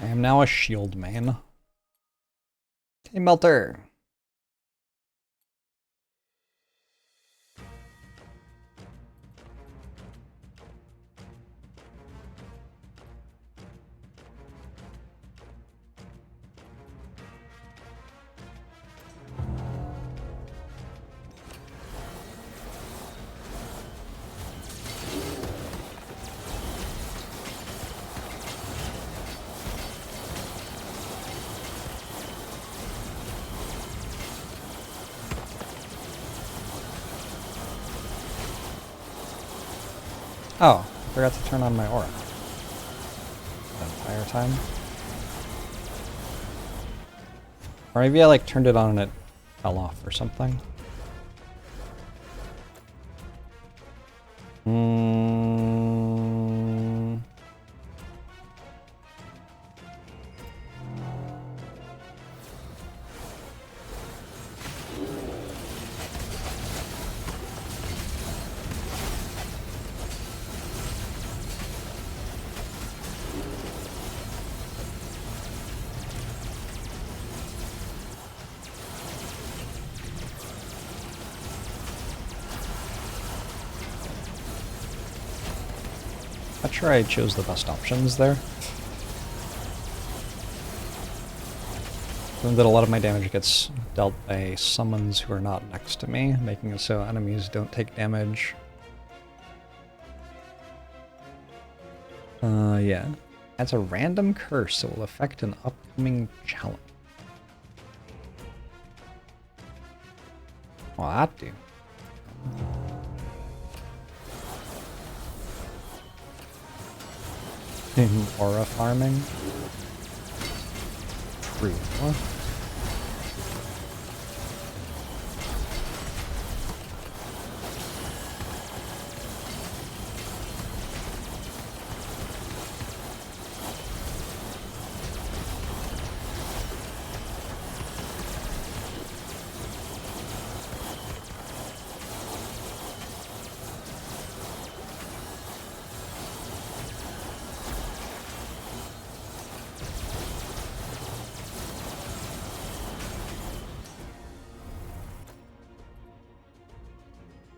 I am now a shield main. Hey, Melter. Oh, I forgot to turn on my aura. The entire time. Or maybe I like turned it on and it fell off or something. Mm. Not sure I chose the best options there. Given that a lot of my damage gets dealt by summons who are not next to me, making it so enemies don't take damage. Yeah. Adds a random curse that will affect an upcoming challenge. Well, that do. Aura farming. True.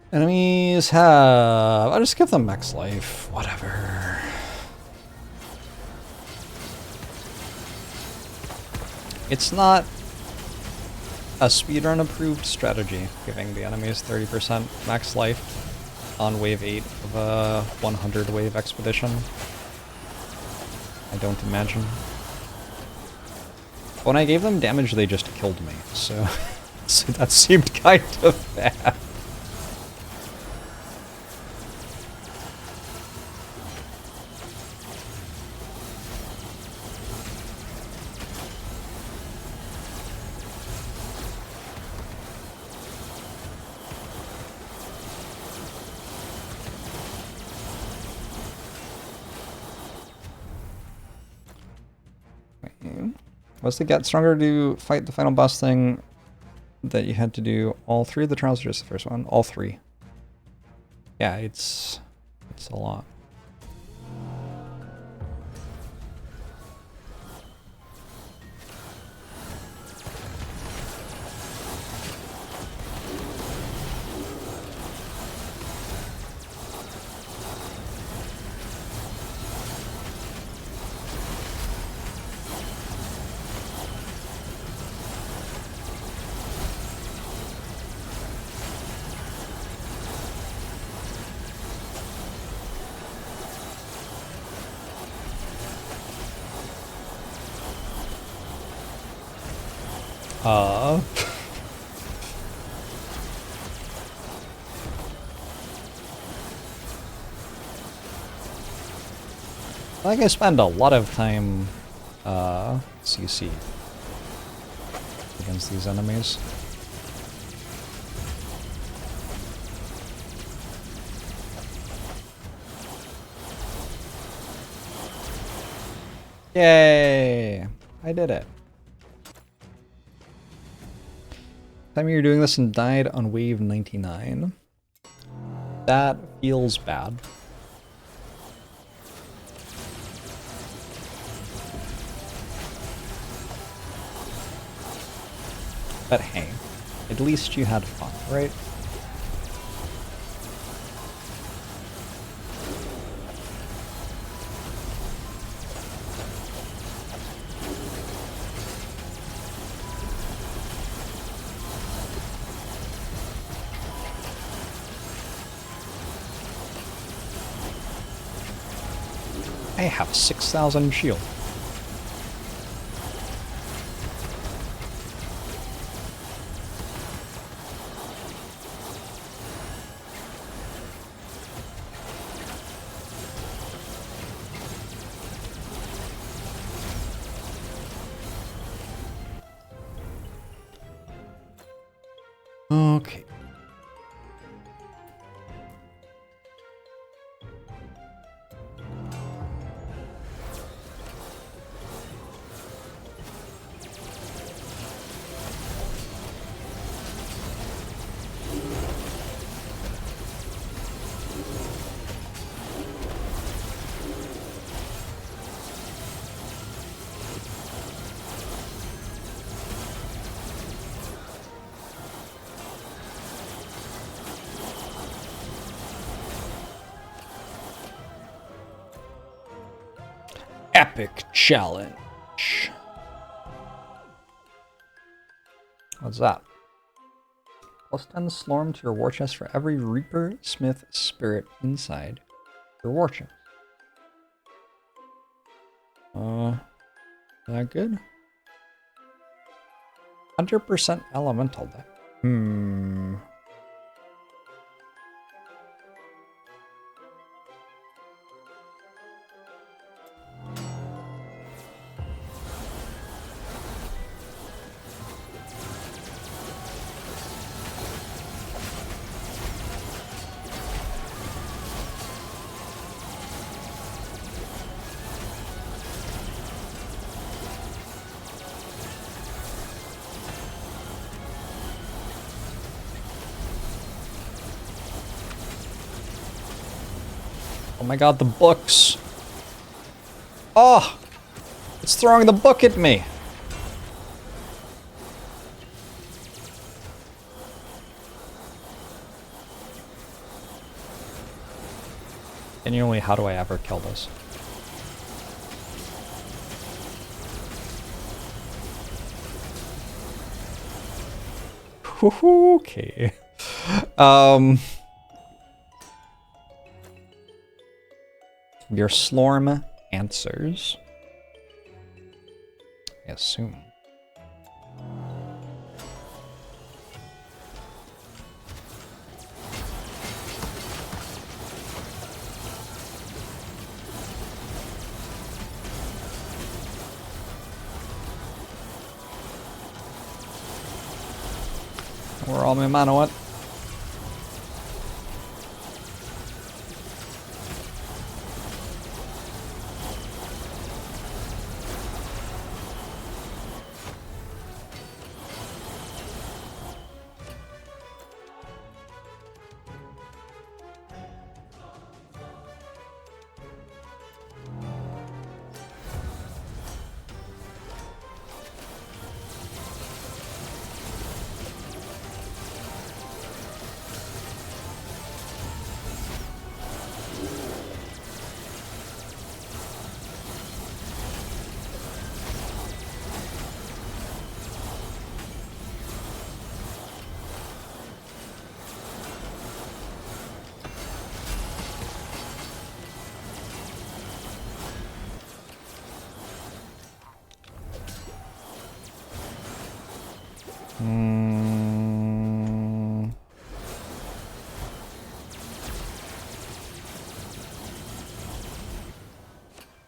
Enemies have... I'll just give them max life. Whatever. It's not a speedrun approved strategy, giving the enemies 30% max life on wave 8 of a 100 wave expedition. I don't imagine. When I gave them damage, they just killed me, so, so that seemed kind of bad. Was to get stronger to fight the final boss thing that you had to do all 3 of the trials or just the first one? All 3. Yeah, it's a lot. I think I spend a lot of time CC against these enemies. Yay! I did it. Time you're doing this and died on wave 99. That feels bad. But hey, at least you had fun, right? I have 6,000 shield. Okay. Epic challenge. What's that? +10 Slorm to your war chest for every Reaper Smith spirit inside your war chest. Is that good? 100% elemental deck. Oh my god, the books. Oh! It's throwing the book at me. Genuinely, how do I ever kill this? Okay. Your Slorm answers. I assume. Where all my mana went?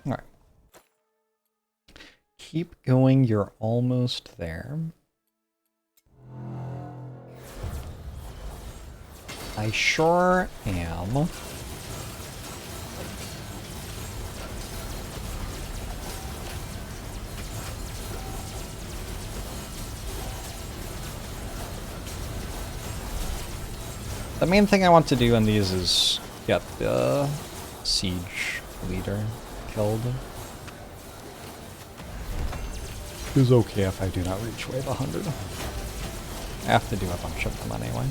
Alright. Keep going, you're almost there. I sure am. The main thing I want to do in these is get the siege leader killed. It's okay if I do not reach wave 100. I have to do a bunch of them anyway.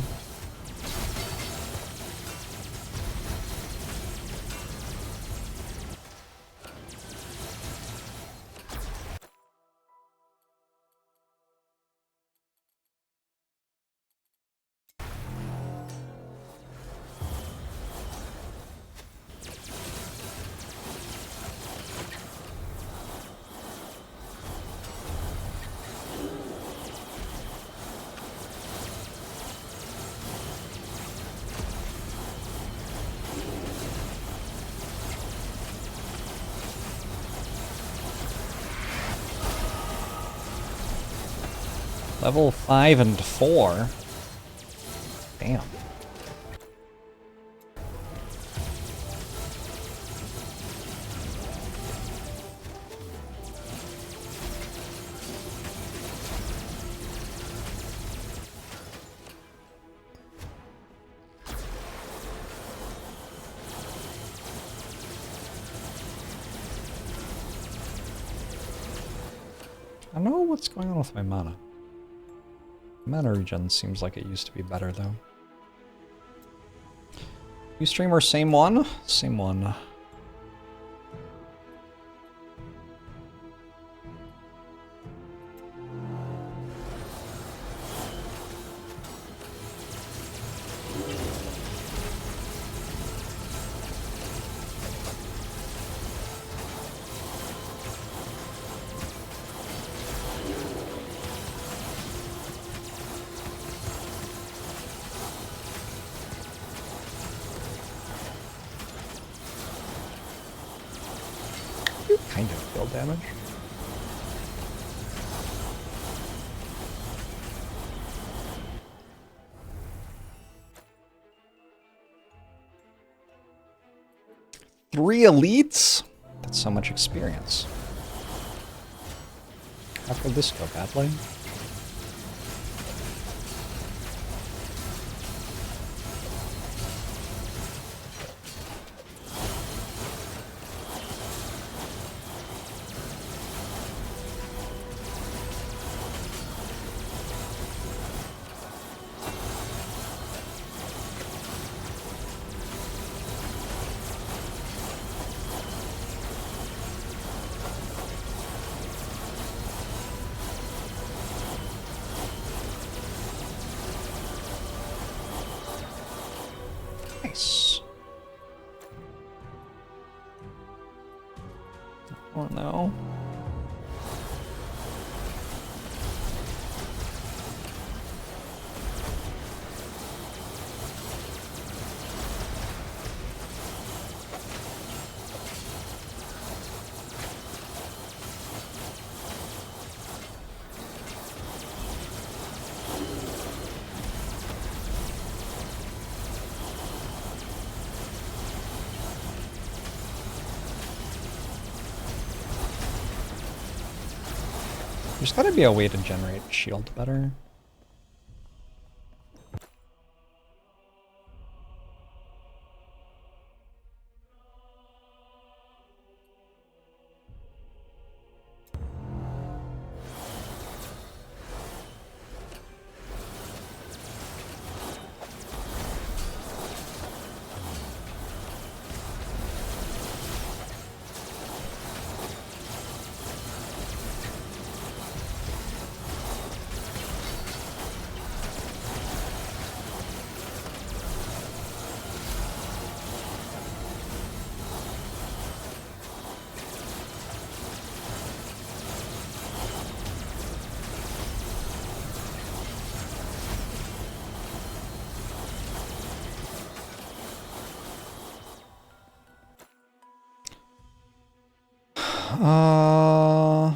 Level 5 and 4? Damn. I don't know what's going on with my mana. Mana regen seems like it used to be better, though. You streamer, same one? Same one. kind of field damage. Three elites? That's so much experience. How could this go badly? Nice. Oh no. There's gotta be a way to generate shield better. Uh...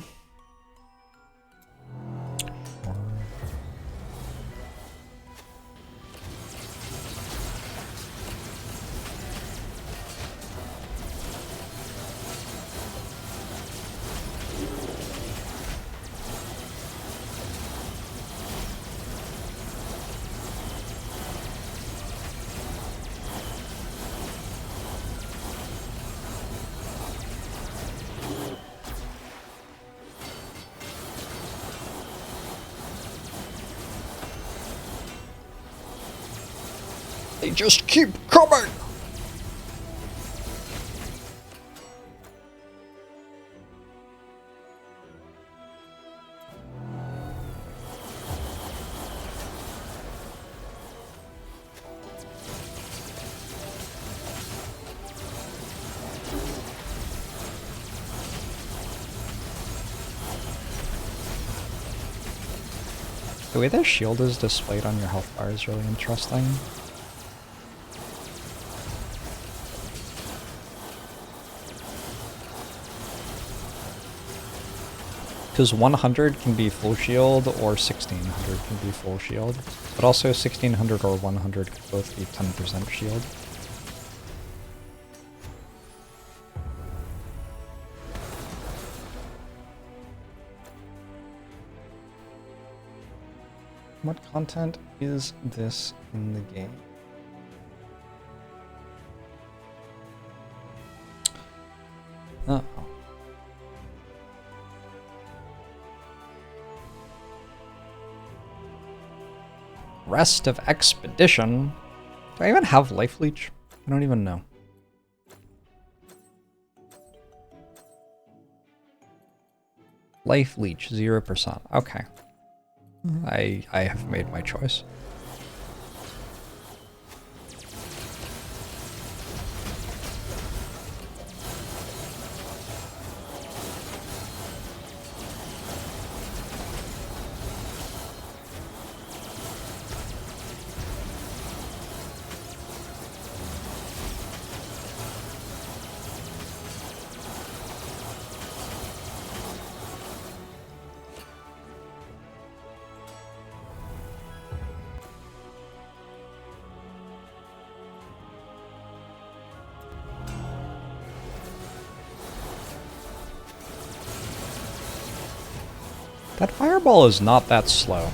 They just keep coming! The way their shield is displayed on your health bar is really interesting. Because 100 can be full shield or 1600 can be full shield, but also 1600 or 100 could both be 10% shield. What content is this in the game? Uh-oh. Rest of Expedition? Do I even have Life Leech? I don't even know. Life Leech, 0%. Okay. I have made my choice. That fireball is not that slow.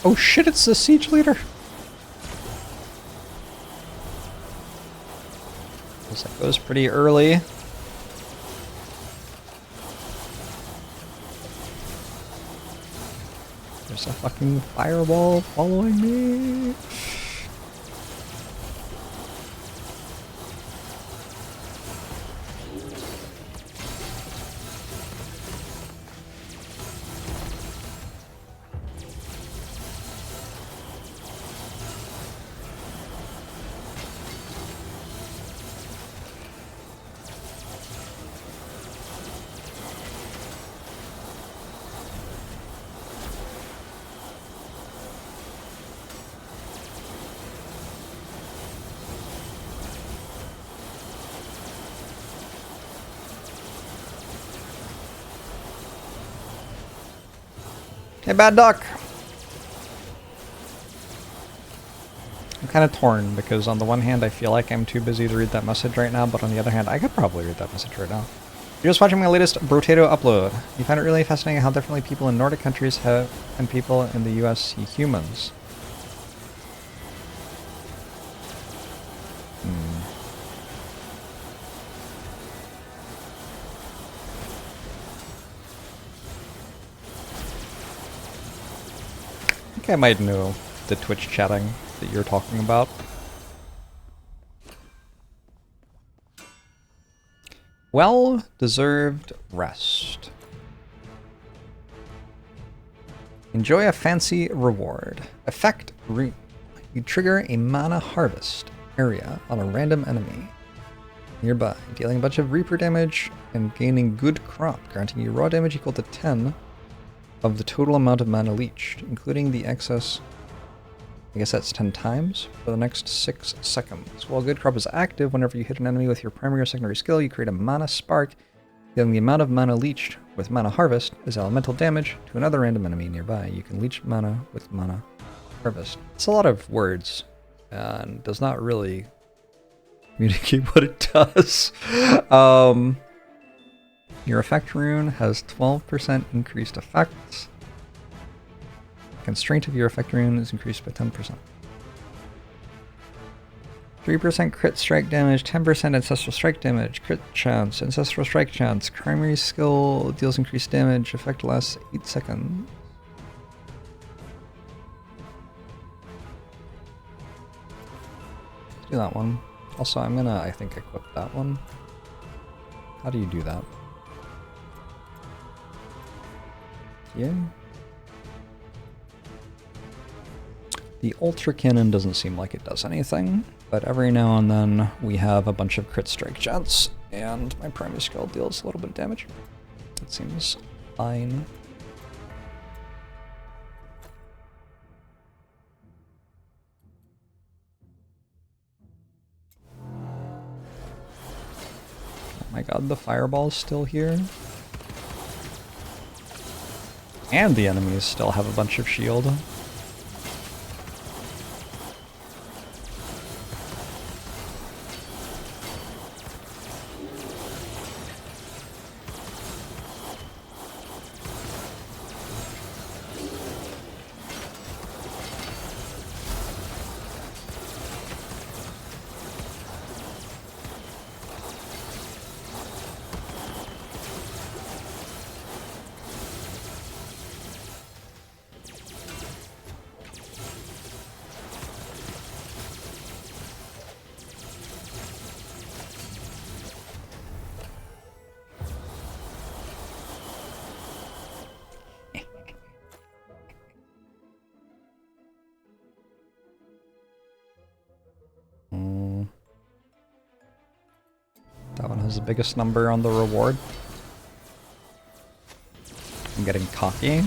Oh shit, it's the siege leader! Looks like it goes pretty early. There's a fucking fireball following me. Hey, bad duck! I'm kind of torn, because on the one hand I feel like I'm too busy to read that message right now, but on the other hand I could probably read that message right now. You're just watching my latest Brotato upload. You find it really fascinating how differently people in Nordic countries have and people in the US see humans. I think I might know the Twitch chatting that you're talking about. Well-deserved rest. Enjoy a fancy reward. Effect root. You trigger a mana harvest area on a random enemy nearby, dealing a bunch of Reaper damage and gaining good crop, granting you raw damage equal to 10 of the total amount of mana leached, including the excess. I guess that's 10 times for the next 6 seconds. While good crop is active, whenever you hit an enemy with your primary or secondary skill, you create a mana spark, dealing the amount of mana leached with mana harvest as elemental damage to another random enemy nearby. You can leech mana with mana harvest. It's a lot of words and does not really communicate what it does. Your effect rune has 12% increased effects. Constraint of your effect rune is increased by 10%. 3% crit strike damage, 10% ancestral strike damage, crit chance, ancestral strike chance, primary skill deals increased damage, effect lasts 8 seconds. Do that one. Also, I'm gonna, I think, equip that one. How do you do that? Yeah. The Ultra Cannon doesn't seem like it does anything, but every now and then we have a bunch of crit strike chance, and my primary skill deals a little bit of damage. That seems fine. Oh my god, the fireball's still here. And the enemies still have a bunch of shield. That one has the biggest number on the reward. I'm getting cocky.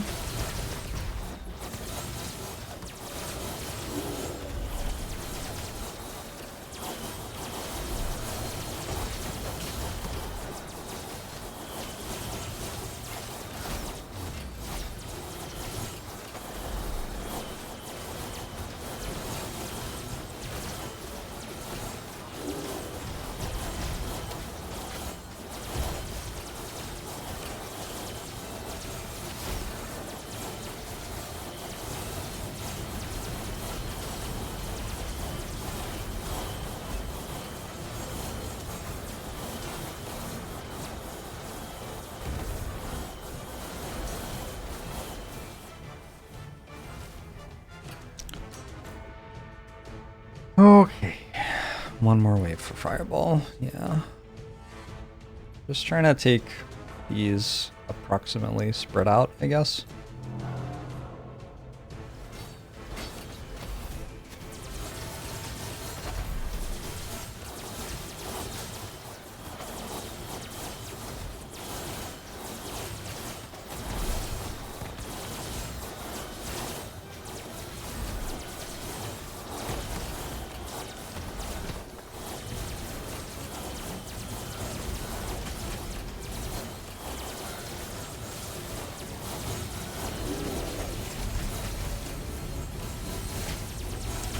Okay, one more wave for Fireball, yeah. Just trying to take these approximately spread out, I guess.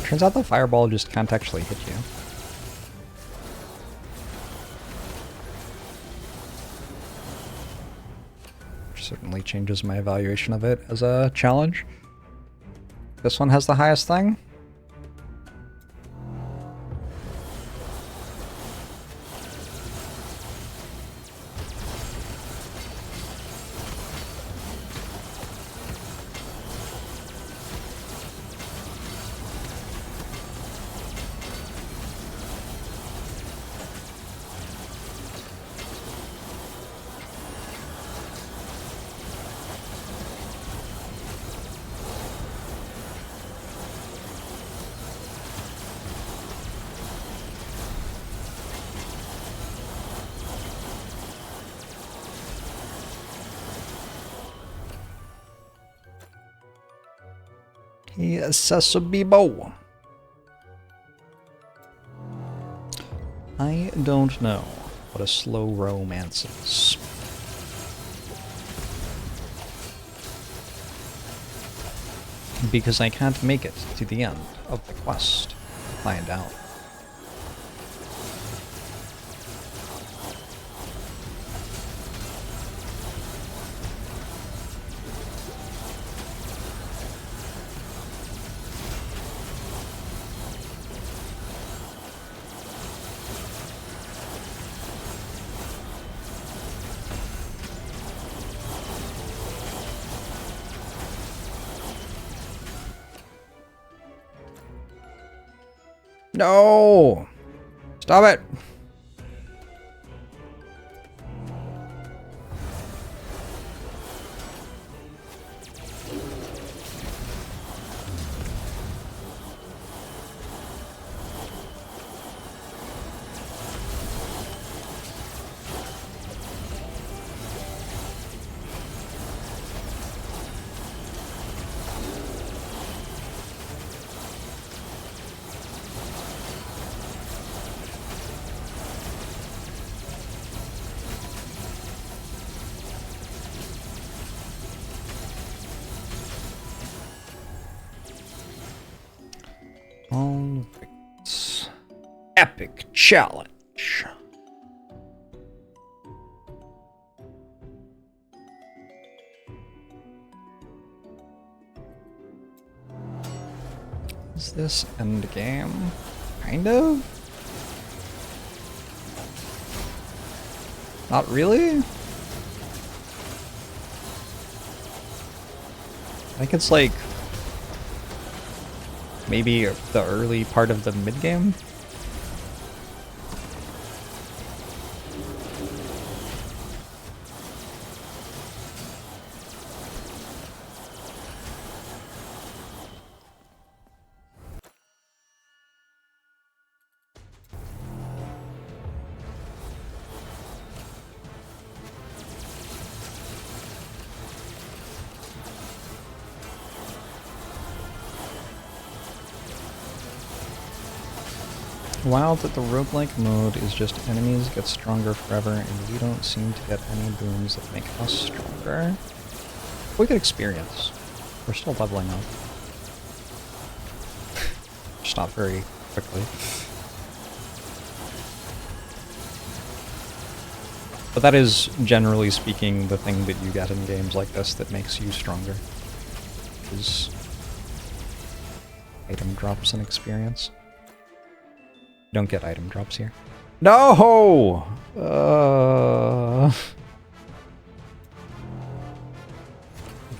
Turns out the fireball just can't actually hit you. Which certainly changes my evaluation of it as a challenge. This one has the highest thing. Yes, Bibo. I don't know what a slow romance is. Because I can't make it to the end of the quest to find out. No! Stop it! All right. Epic challenge. Is this end game? Kind of? Not really? I think it's like maybe the early part of the mid-game? Wild that the roguelike mode is just enemies get stronger forever and we don't seem to get any boons that make us stronger. We get experience. We're still leveling up. Just not very quickly. But that is, generally speaking, the thing that you get in games like this that makes you stronger. Is item drops and experience. You don't get item drops here. No!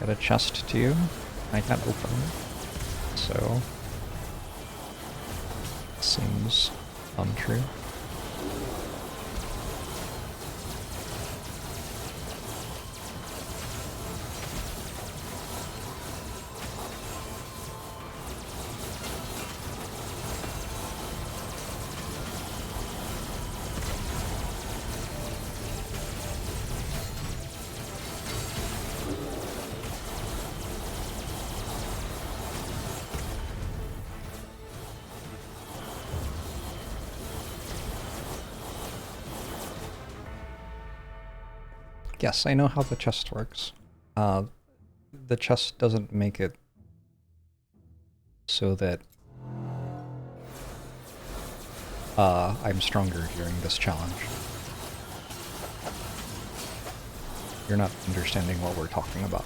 Got a chest too. I can't open it. So seems untrue. Yes, I know how the chest works. The chest doesn't make it so that I'm stronger during this challenge. You're not understanding what we're talking about.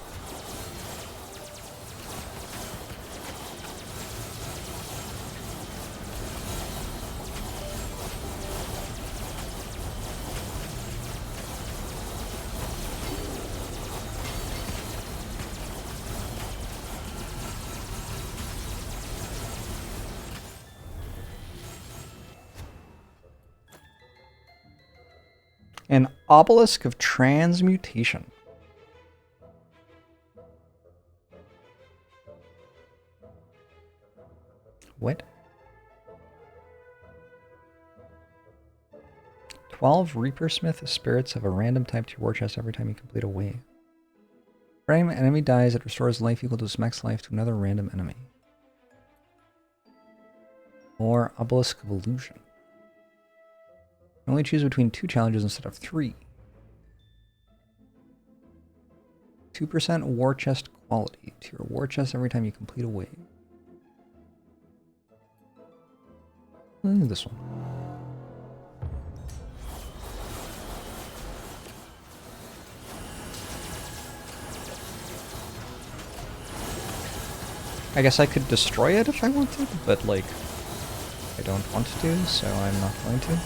An obelisk of transmutation. What? 12 Reapersmith spirits of a random type to your war chest every time you complete a wave. Every enemy dies, it restores life equal to its max life to another random enemy. Or Obelisk of Illusion. You only choose between 2 challenges instead of 3. 2% war chest quality to your war chest every time you complete a wave. This one. I guess I could destroy it if I wanted, but like, I don't want to, so I'm not going to.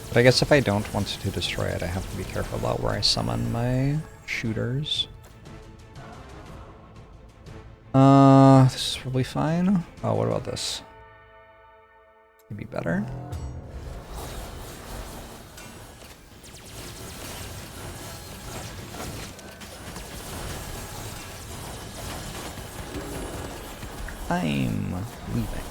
But I guess if I don't want to destroy it, I have to be careful about where I summon my shooters. This is probably fine. Oh, what about this? Maybe better. I'm leaving.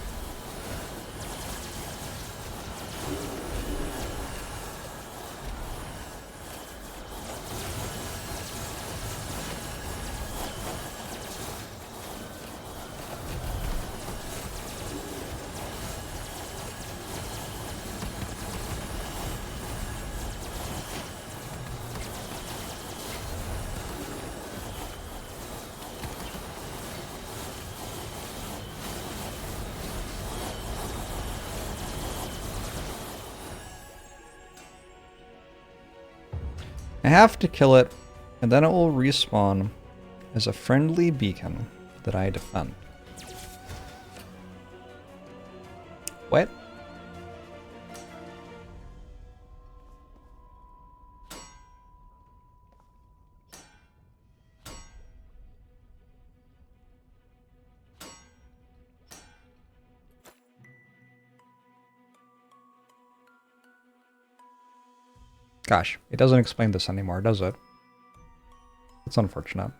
I have to kill it, and then it will respawn as a friendly beacon that I defend. What? Gosh, it doesn't explain this anymore, does it? It's unfortunate.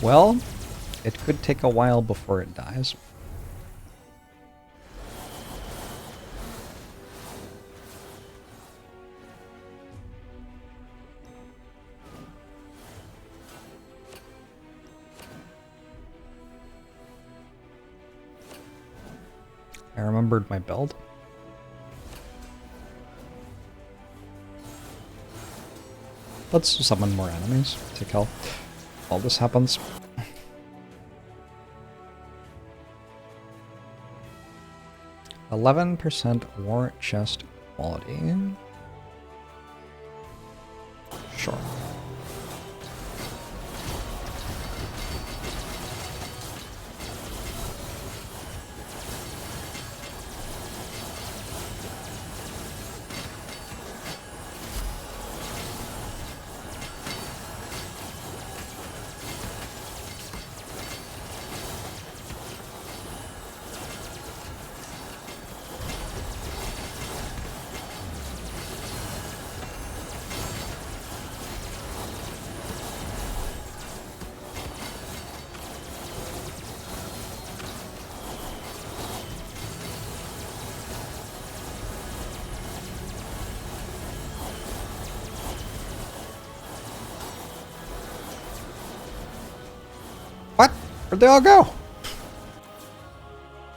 Well, it could take a while before it dies. I remembered my build. Let's summon more enemies to kill while this happens. 11% war chest quality. Sure. What? Where'd they all go?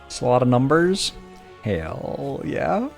It's a lot of numbers. Hell yeah.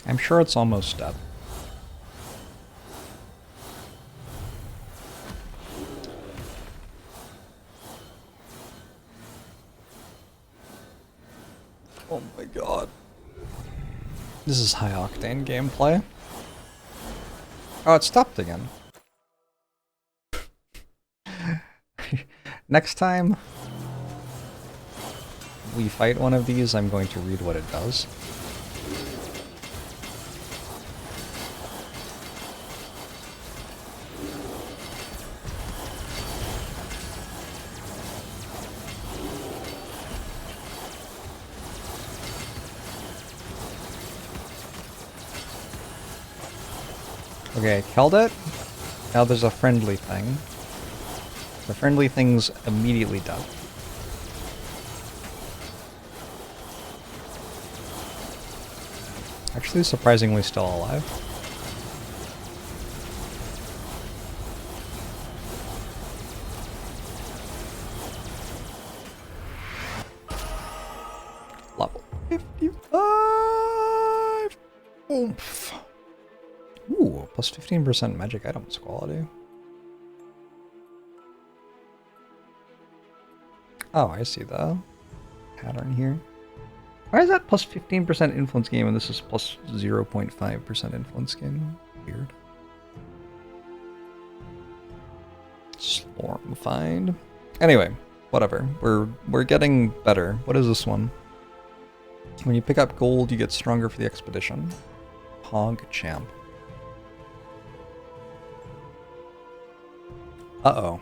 I'm sure it's almost dead. Oh my god. This is high octane gameplay. Oh, it stopped again. Next time we fight one of these, I'm going to read what it does. Okay, killed it. Now there's a friendly thing. The friendly thing's immediately dead. Actually, surprisingly still alive. 55! Oomph. Ooh, plus 15% magic items quality. Oh, I see the pattern here. Why is that plus 15% influence game and this is plus 0.5% influence game? Weird. Slorm find. Anyway, whatever. We're getting better. What is this one? When you pick up gold, you get stronger for the expedition. Hog champ. Uh-oh.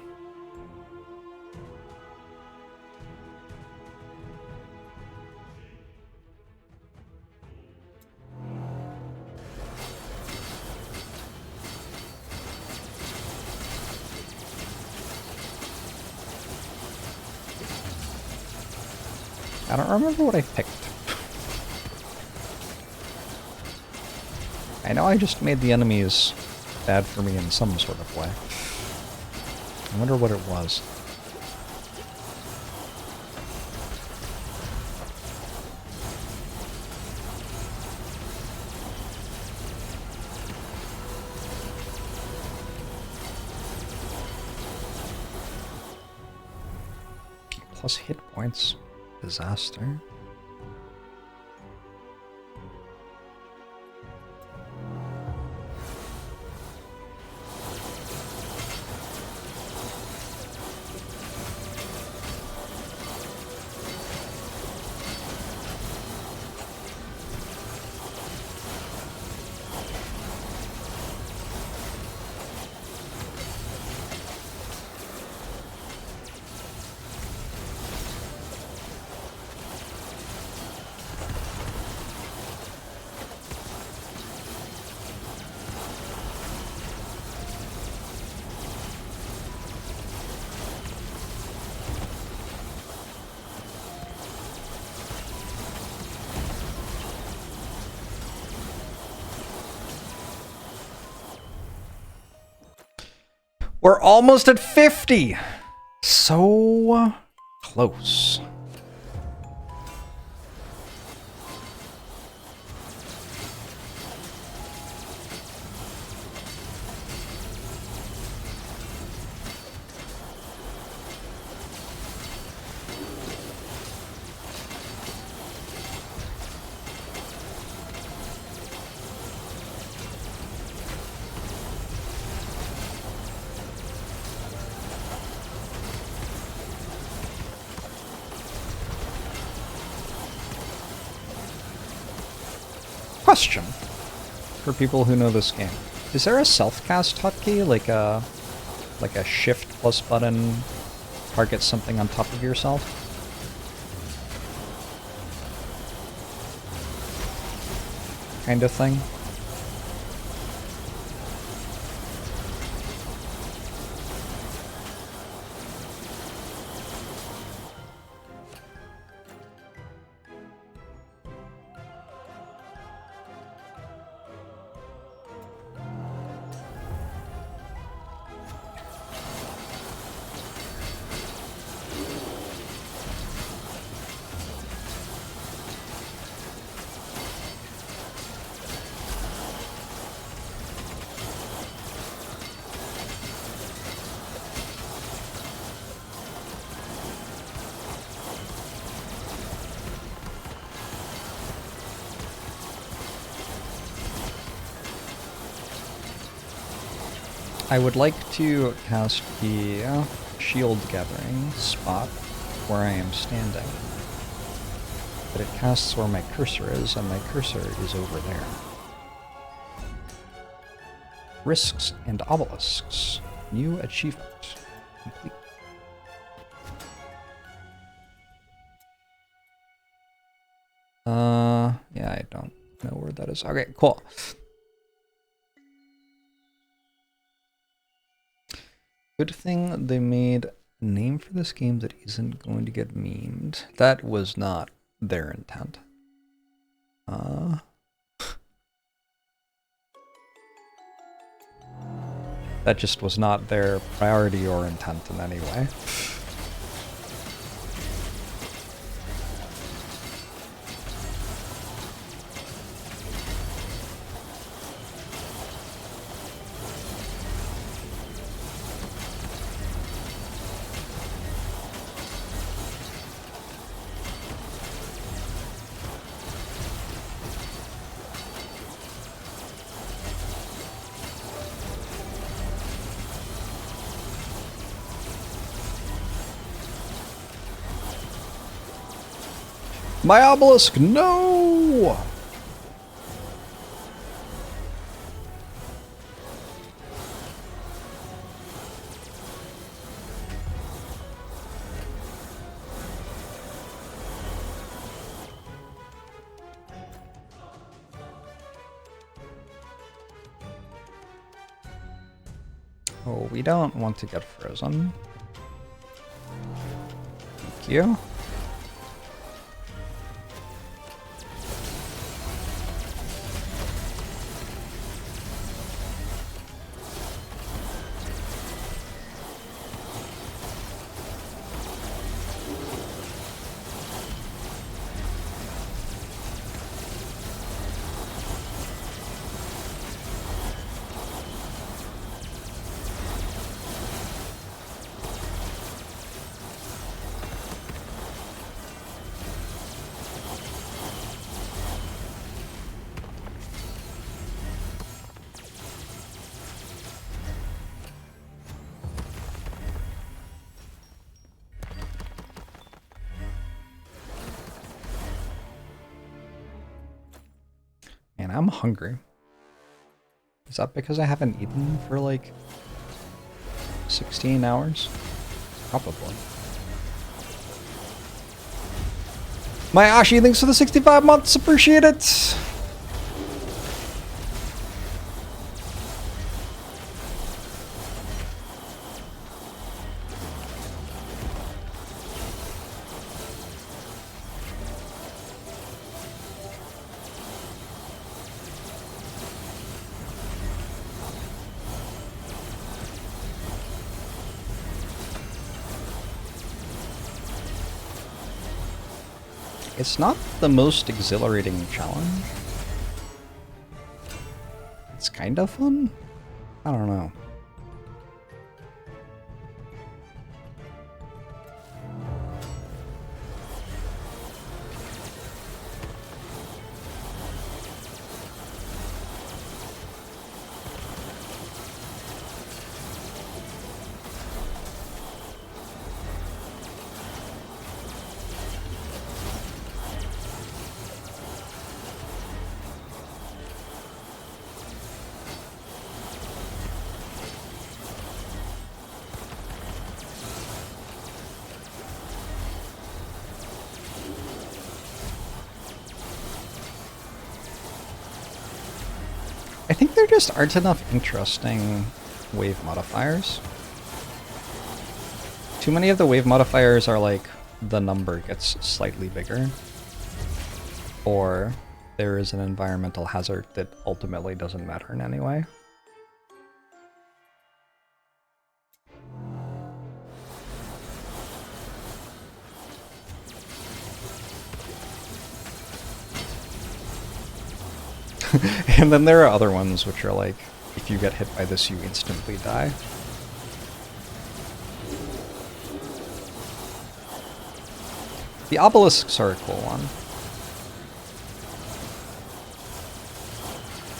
I don't remember what I picked. I know I just made the enemies bad for me in some sort of way. I wonder what it was. Plus hit points. Disaster. We're almost at 50! So close. Question for people who know this game: is there a self-cast hotkey, like a shift plus button targets something on top of yourself? Kind of thing. I would like to cast the shield gathering spot where I am standing, but it casts where my cursor is, and my cursor is over there. Risks and obelisks. New achievement. Complete. Yeah, I don't know where that is. Okay, cool. Good thing they made a name for this game that isn't going to get memed. That was not their intent. That just was not their priority or intent in any way. My obelisk, no! Oh, we don't want to get frozen. Thank you. Man, I'm hungry. Is that because I haven't eaten for like 16 hours? Probably. My Ashi, thanks for the 65 months. Appreciate it. It's not the most exhilarating challenge. It's kind of fun. I don't know. I think there just aren't enough interesting wave modifiers. Too many of the wave modifiers are like the number gets slightly bigger, or there is an environmental hazard that ultimately doesn't matter in any way. And then there are other ones which are like, if you get hit by this, you instantly die. The obelisks are a cool one.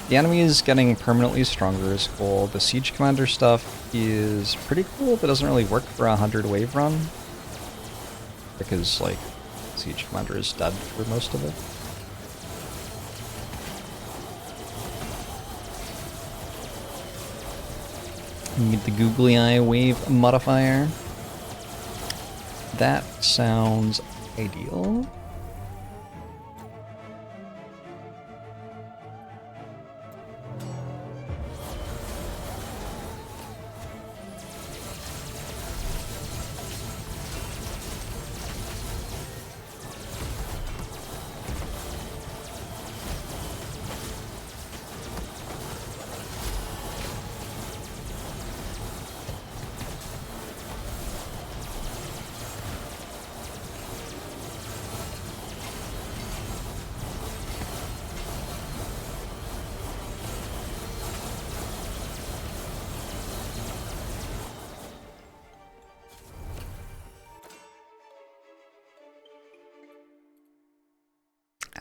The enemies getting permanently stronger is cool. The siege commander stuff is pretty cool, but doesn't really work for a 100 wave run. Because, like, siege commander is dead for most of it. You get the googly eye wave modifier. That sounds ideal.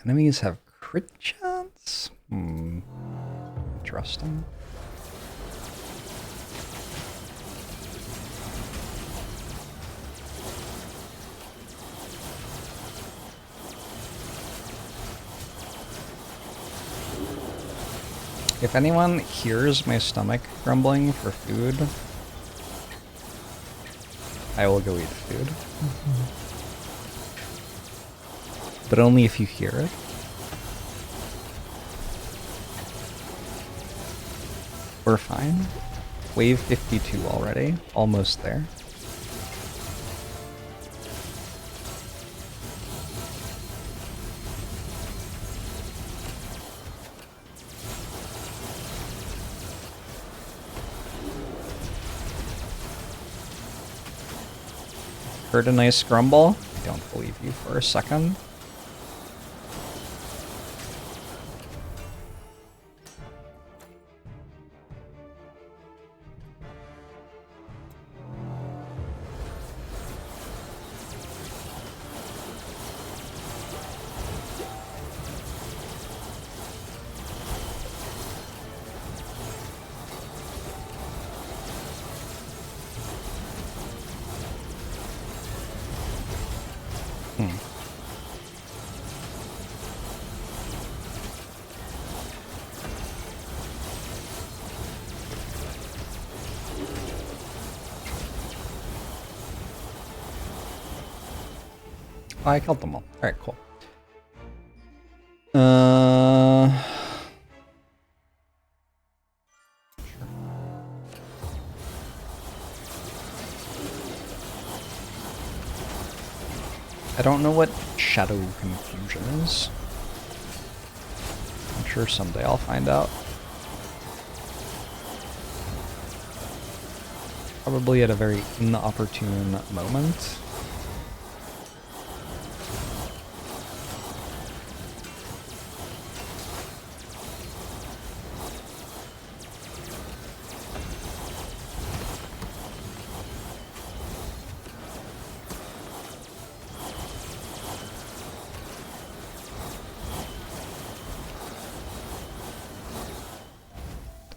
Enemies have crit chance? Interesting. If anyone hears my stomach grumbling for food, I will go eat food. But only if you hear it. We're fine. Wave 52 already. Almost there. Heard a nice grumble. I don't believe you for a second. I killed them all. Alright, cool. I don't know what Shadow Confusion is. I'm sure someday I'll find out. Probably at a very inopportune moment.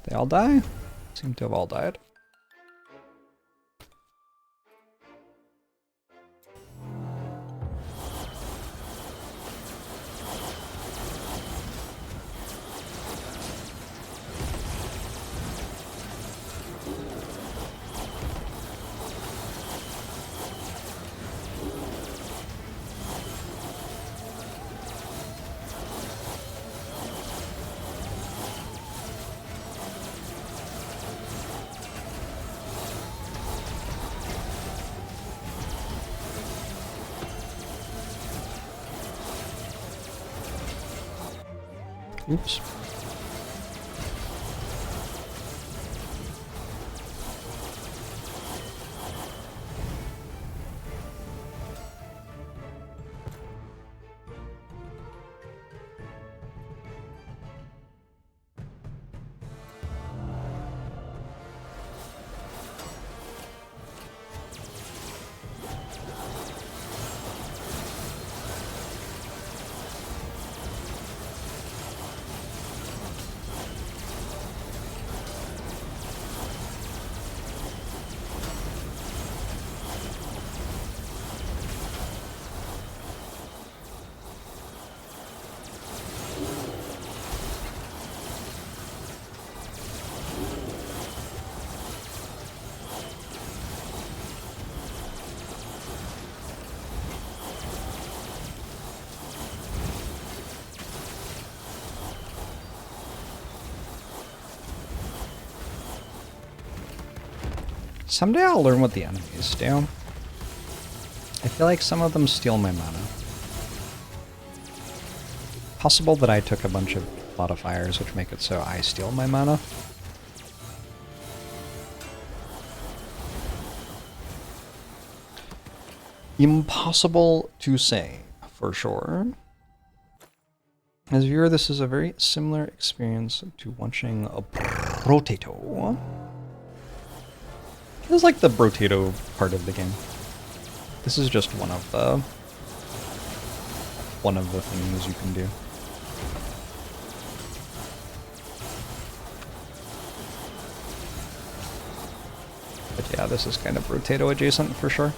They all die? Seem to have all died. Oops. Someday I'll learn what the enemies do. I feel like some of them steal my mana. Possible that I took a bunch of modifiers which make it so I steal my mana. Impossible to say, for sure. As a viewer, this is a very similar experience to watching a Brotato. Feels like the Brotato part of the game. This is just one of the things you can do. But yeah, this is kind of Brotato adjacent for sure.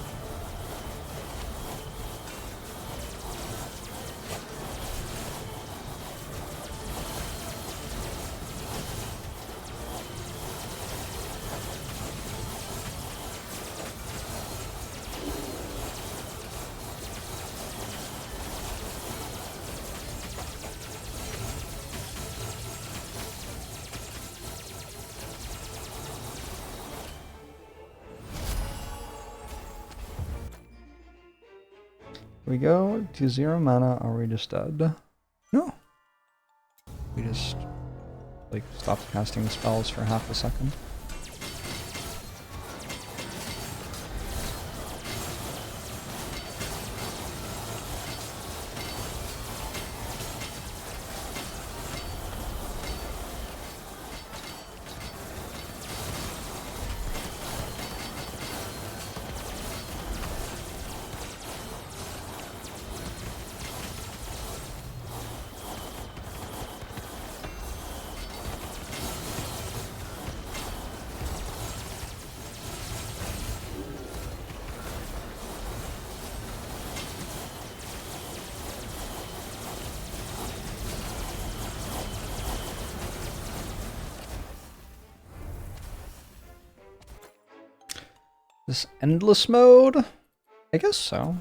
We go to 0 mana, are we just dead? No. We just, like, stopped casting spells for half a second. This endless mode? I guess so.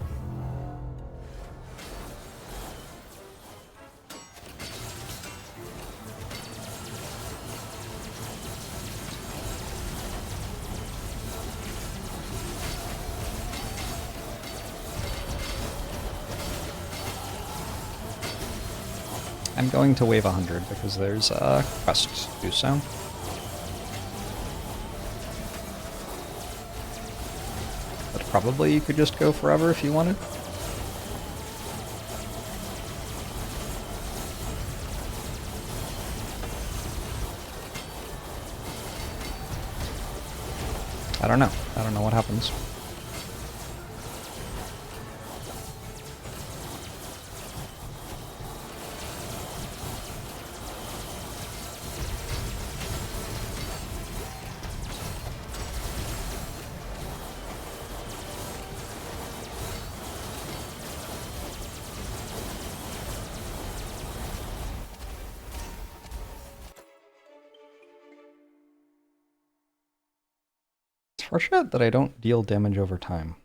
I'm going to wave 100 because there's a quest to do so. But probably you could just go forever if you wanted. I don't know. I don't know what happens. Fortunate that I don't deal damage over time.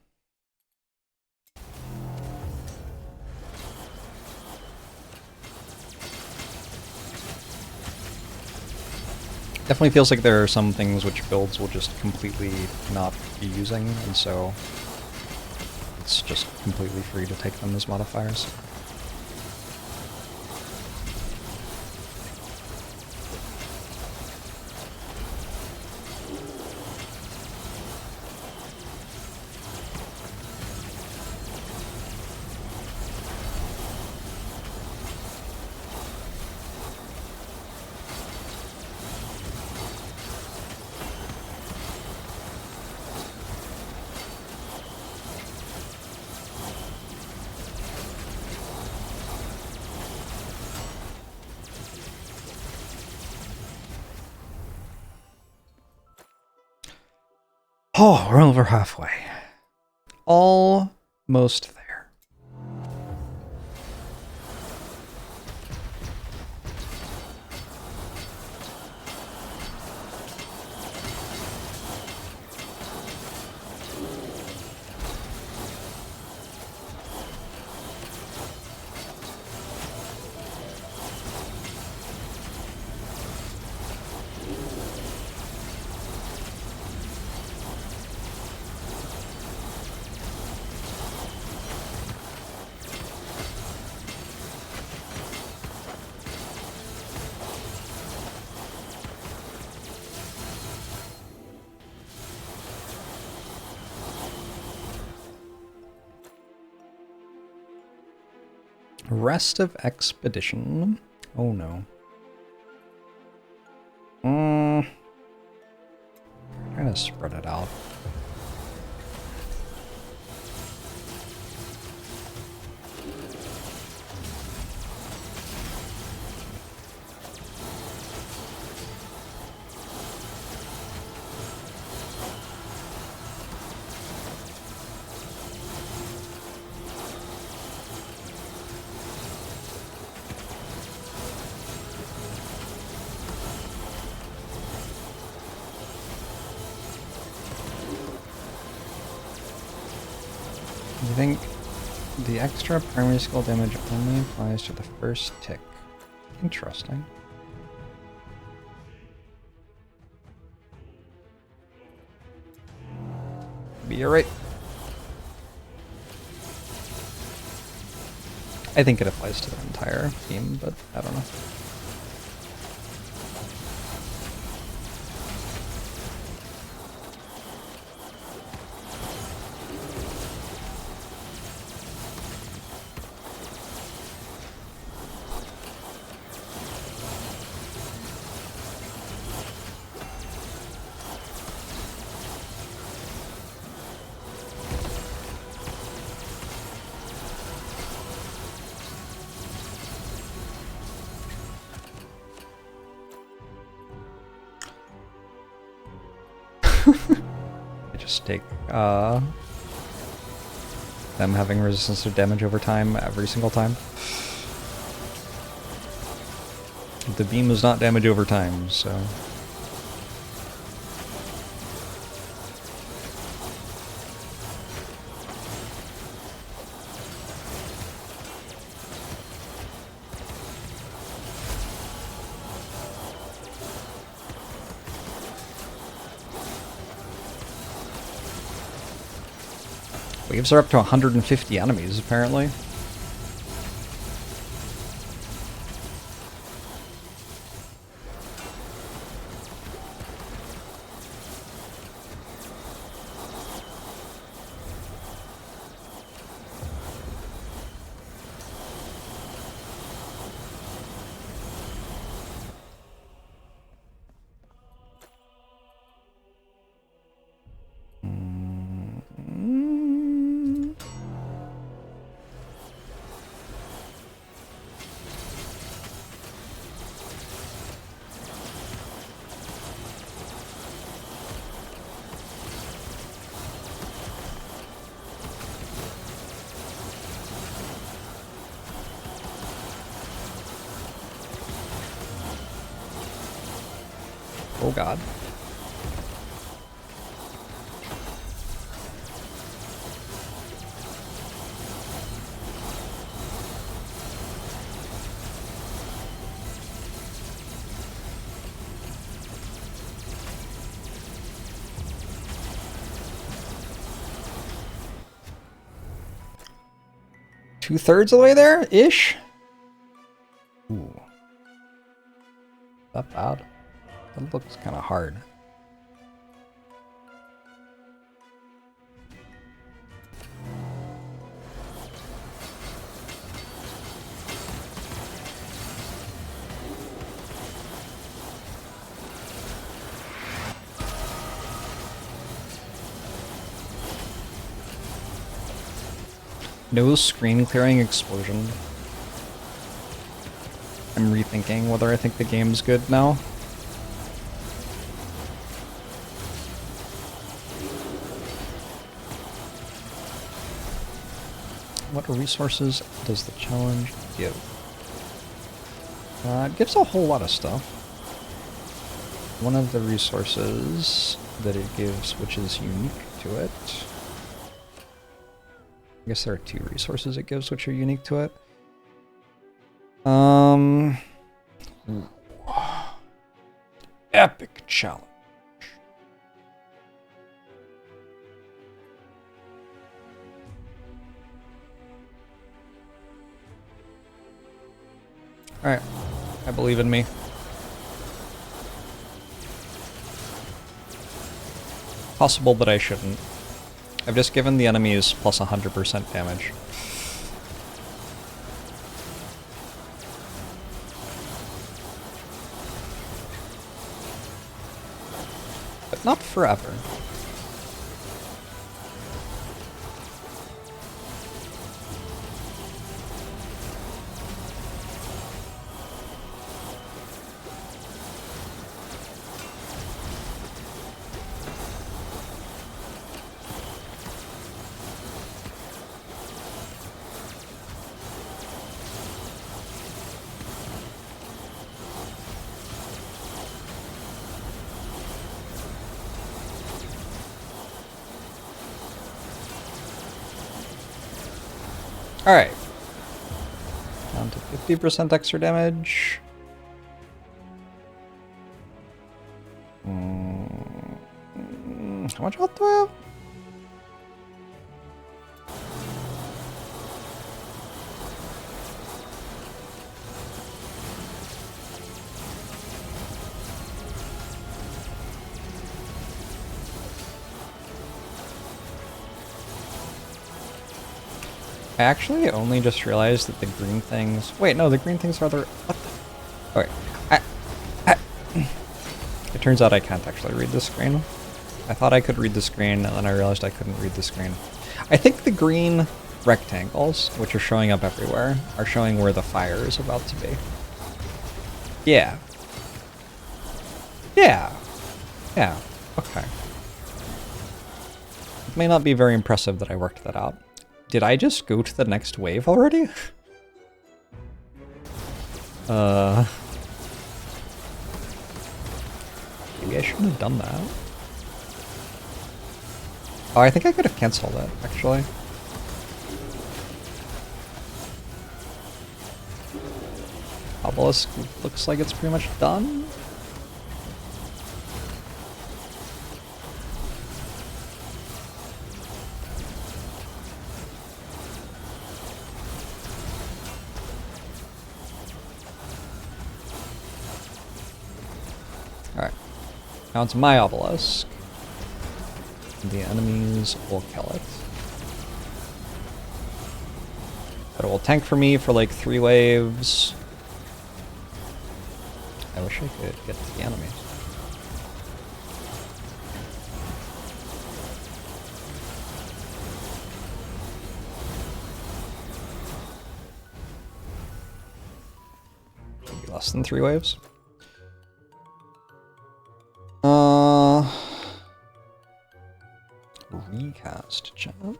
Definitely feels like there are some things which builds will just completely not be using, and so it's just completely free to take them as modifiers. Oh, we're over halfway. Almost there. Rest of expedition. Oh no. Trying to spread it out. I think the extra primary skill damage only applies to the first tick. Interesting. Maybe you're right. I think it applies to the entire team, but I don't know. I just take them having resistance to damage over time every single time. The beam is not damage over time, so... Waves are up to 150 enemies, apparently. Oh god. Two-thirds of the way there, ish. Ooh, not bad. That looks kind of hard. No screen clearing explosion. I'm rethinking whether I think the game's good now. What resources does the challenge give? It gives a whole lot of stuff. One of the resources that it gives, which is unique to it. I guess there are two resources it gives which are unique to it. Epic challenge. Alright, I believe in me. Possible that I shouldn't. I've just given the enemies plus 100% damage. But not forever. Alright. Down to 50% extra damage. How much health do I have? I actually only just realized that the green things... Wait, no, the green things are the... What the... Okay. It turns out I can't actually read the screen. I thought I could read the screen, and then I realized I couldn't read the screen. I think the green rectangles, which are showing up everywhere, are showing where the fire is about to be. Yeah. Yeah. Yeah. Okay. It may not be very impressive that I worked that out. Did I just go to the next wave already? Maybe I shouldn't have done that. Oh, I think I could have canceled it, actually. Obelisk looks like it's pretty much done. Alright. Now it's my obelisk. The enemies will kill it. But it will tank for me for like 3 waves. I wish I could get to the enemy. Maybe less than 3 waves. Recast chance.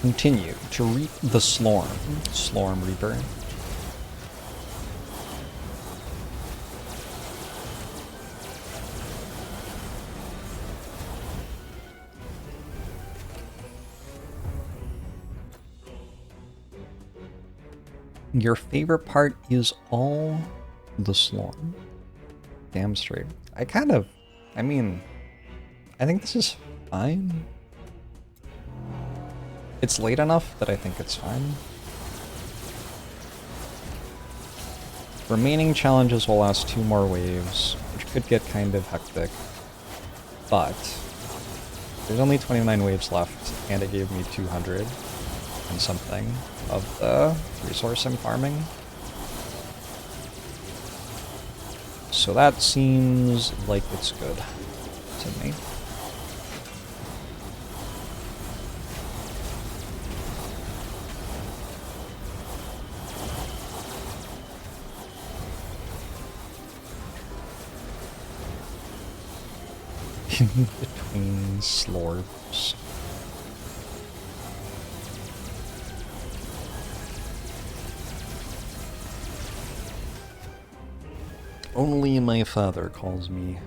Continue to reap the Slorm Reaper. Your favorite part is all the Slorm. Damn straight. I mean, I think this is fine. It's late enough that I think it's fine. Remaining challenges will last 2 more waves, which could get kind of hectic. But there's only 29 waves left, and it gave me 200 and something of the resource I'm farming. So that seems like it's good to me. In between slorps. Only my father calls me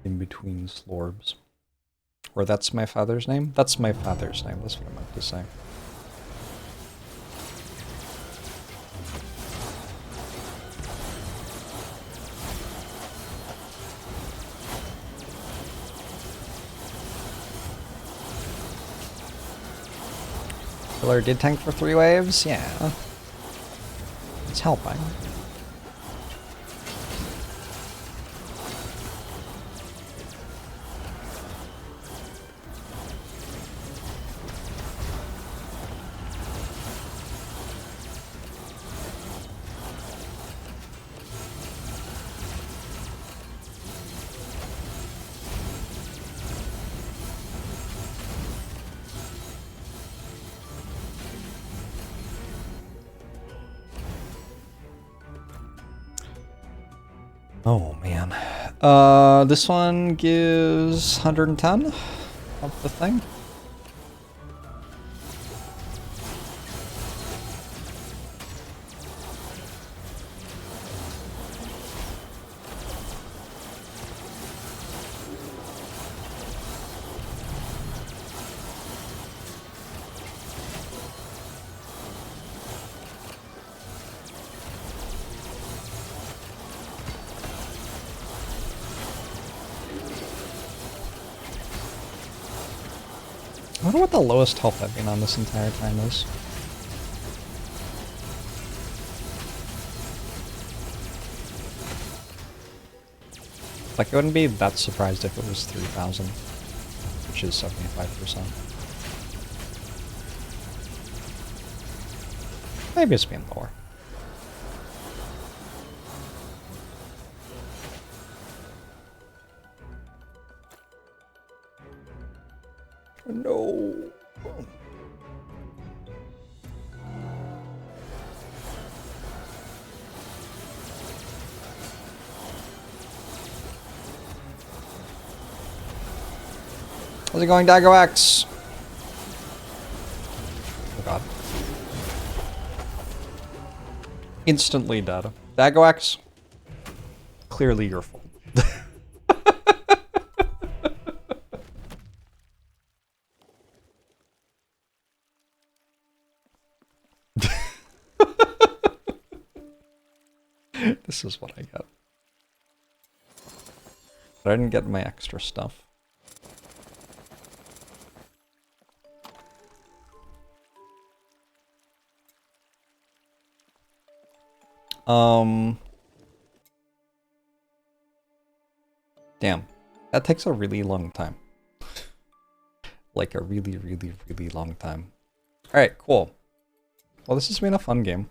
in between slorbs. Or that's my father's name? That's my father's name, that's what I meant to say. Killer did tank for 3 waves? Yeah. It's helping. Oh man. This one gives 110 of the thing. wonder what the lowest health I've been on this entire time is. Like, I wouldn't be that surprised if it was 3,000, which is 75%. Maybe it's been lower. No. How's it going, Dago X? Oh god. Instantly dead. Dago X? Clearly your fault. This is what I get. But I didn't get my extra stuff. Damn. That takes a really long time. Like a really, really, really long time. Alright, cool. Well, this has been a fun game.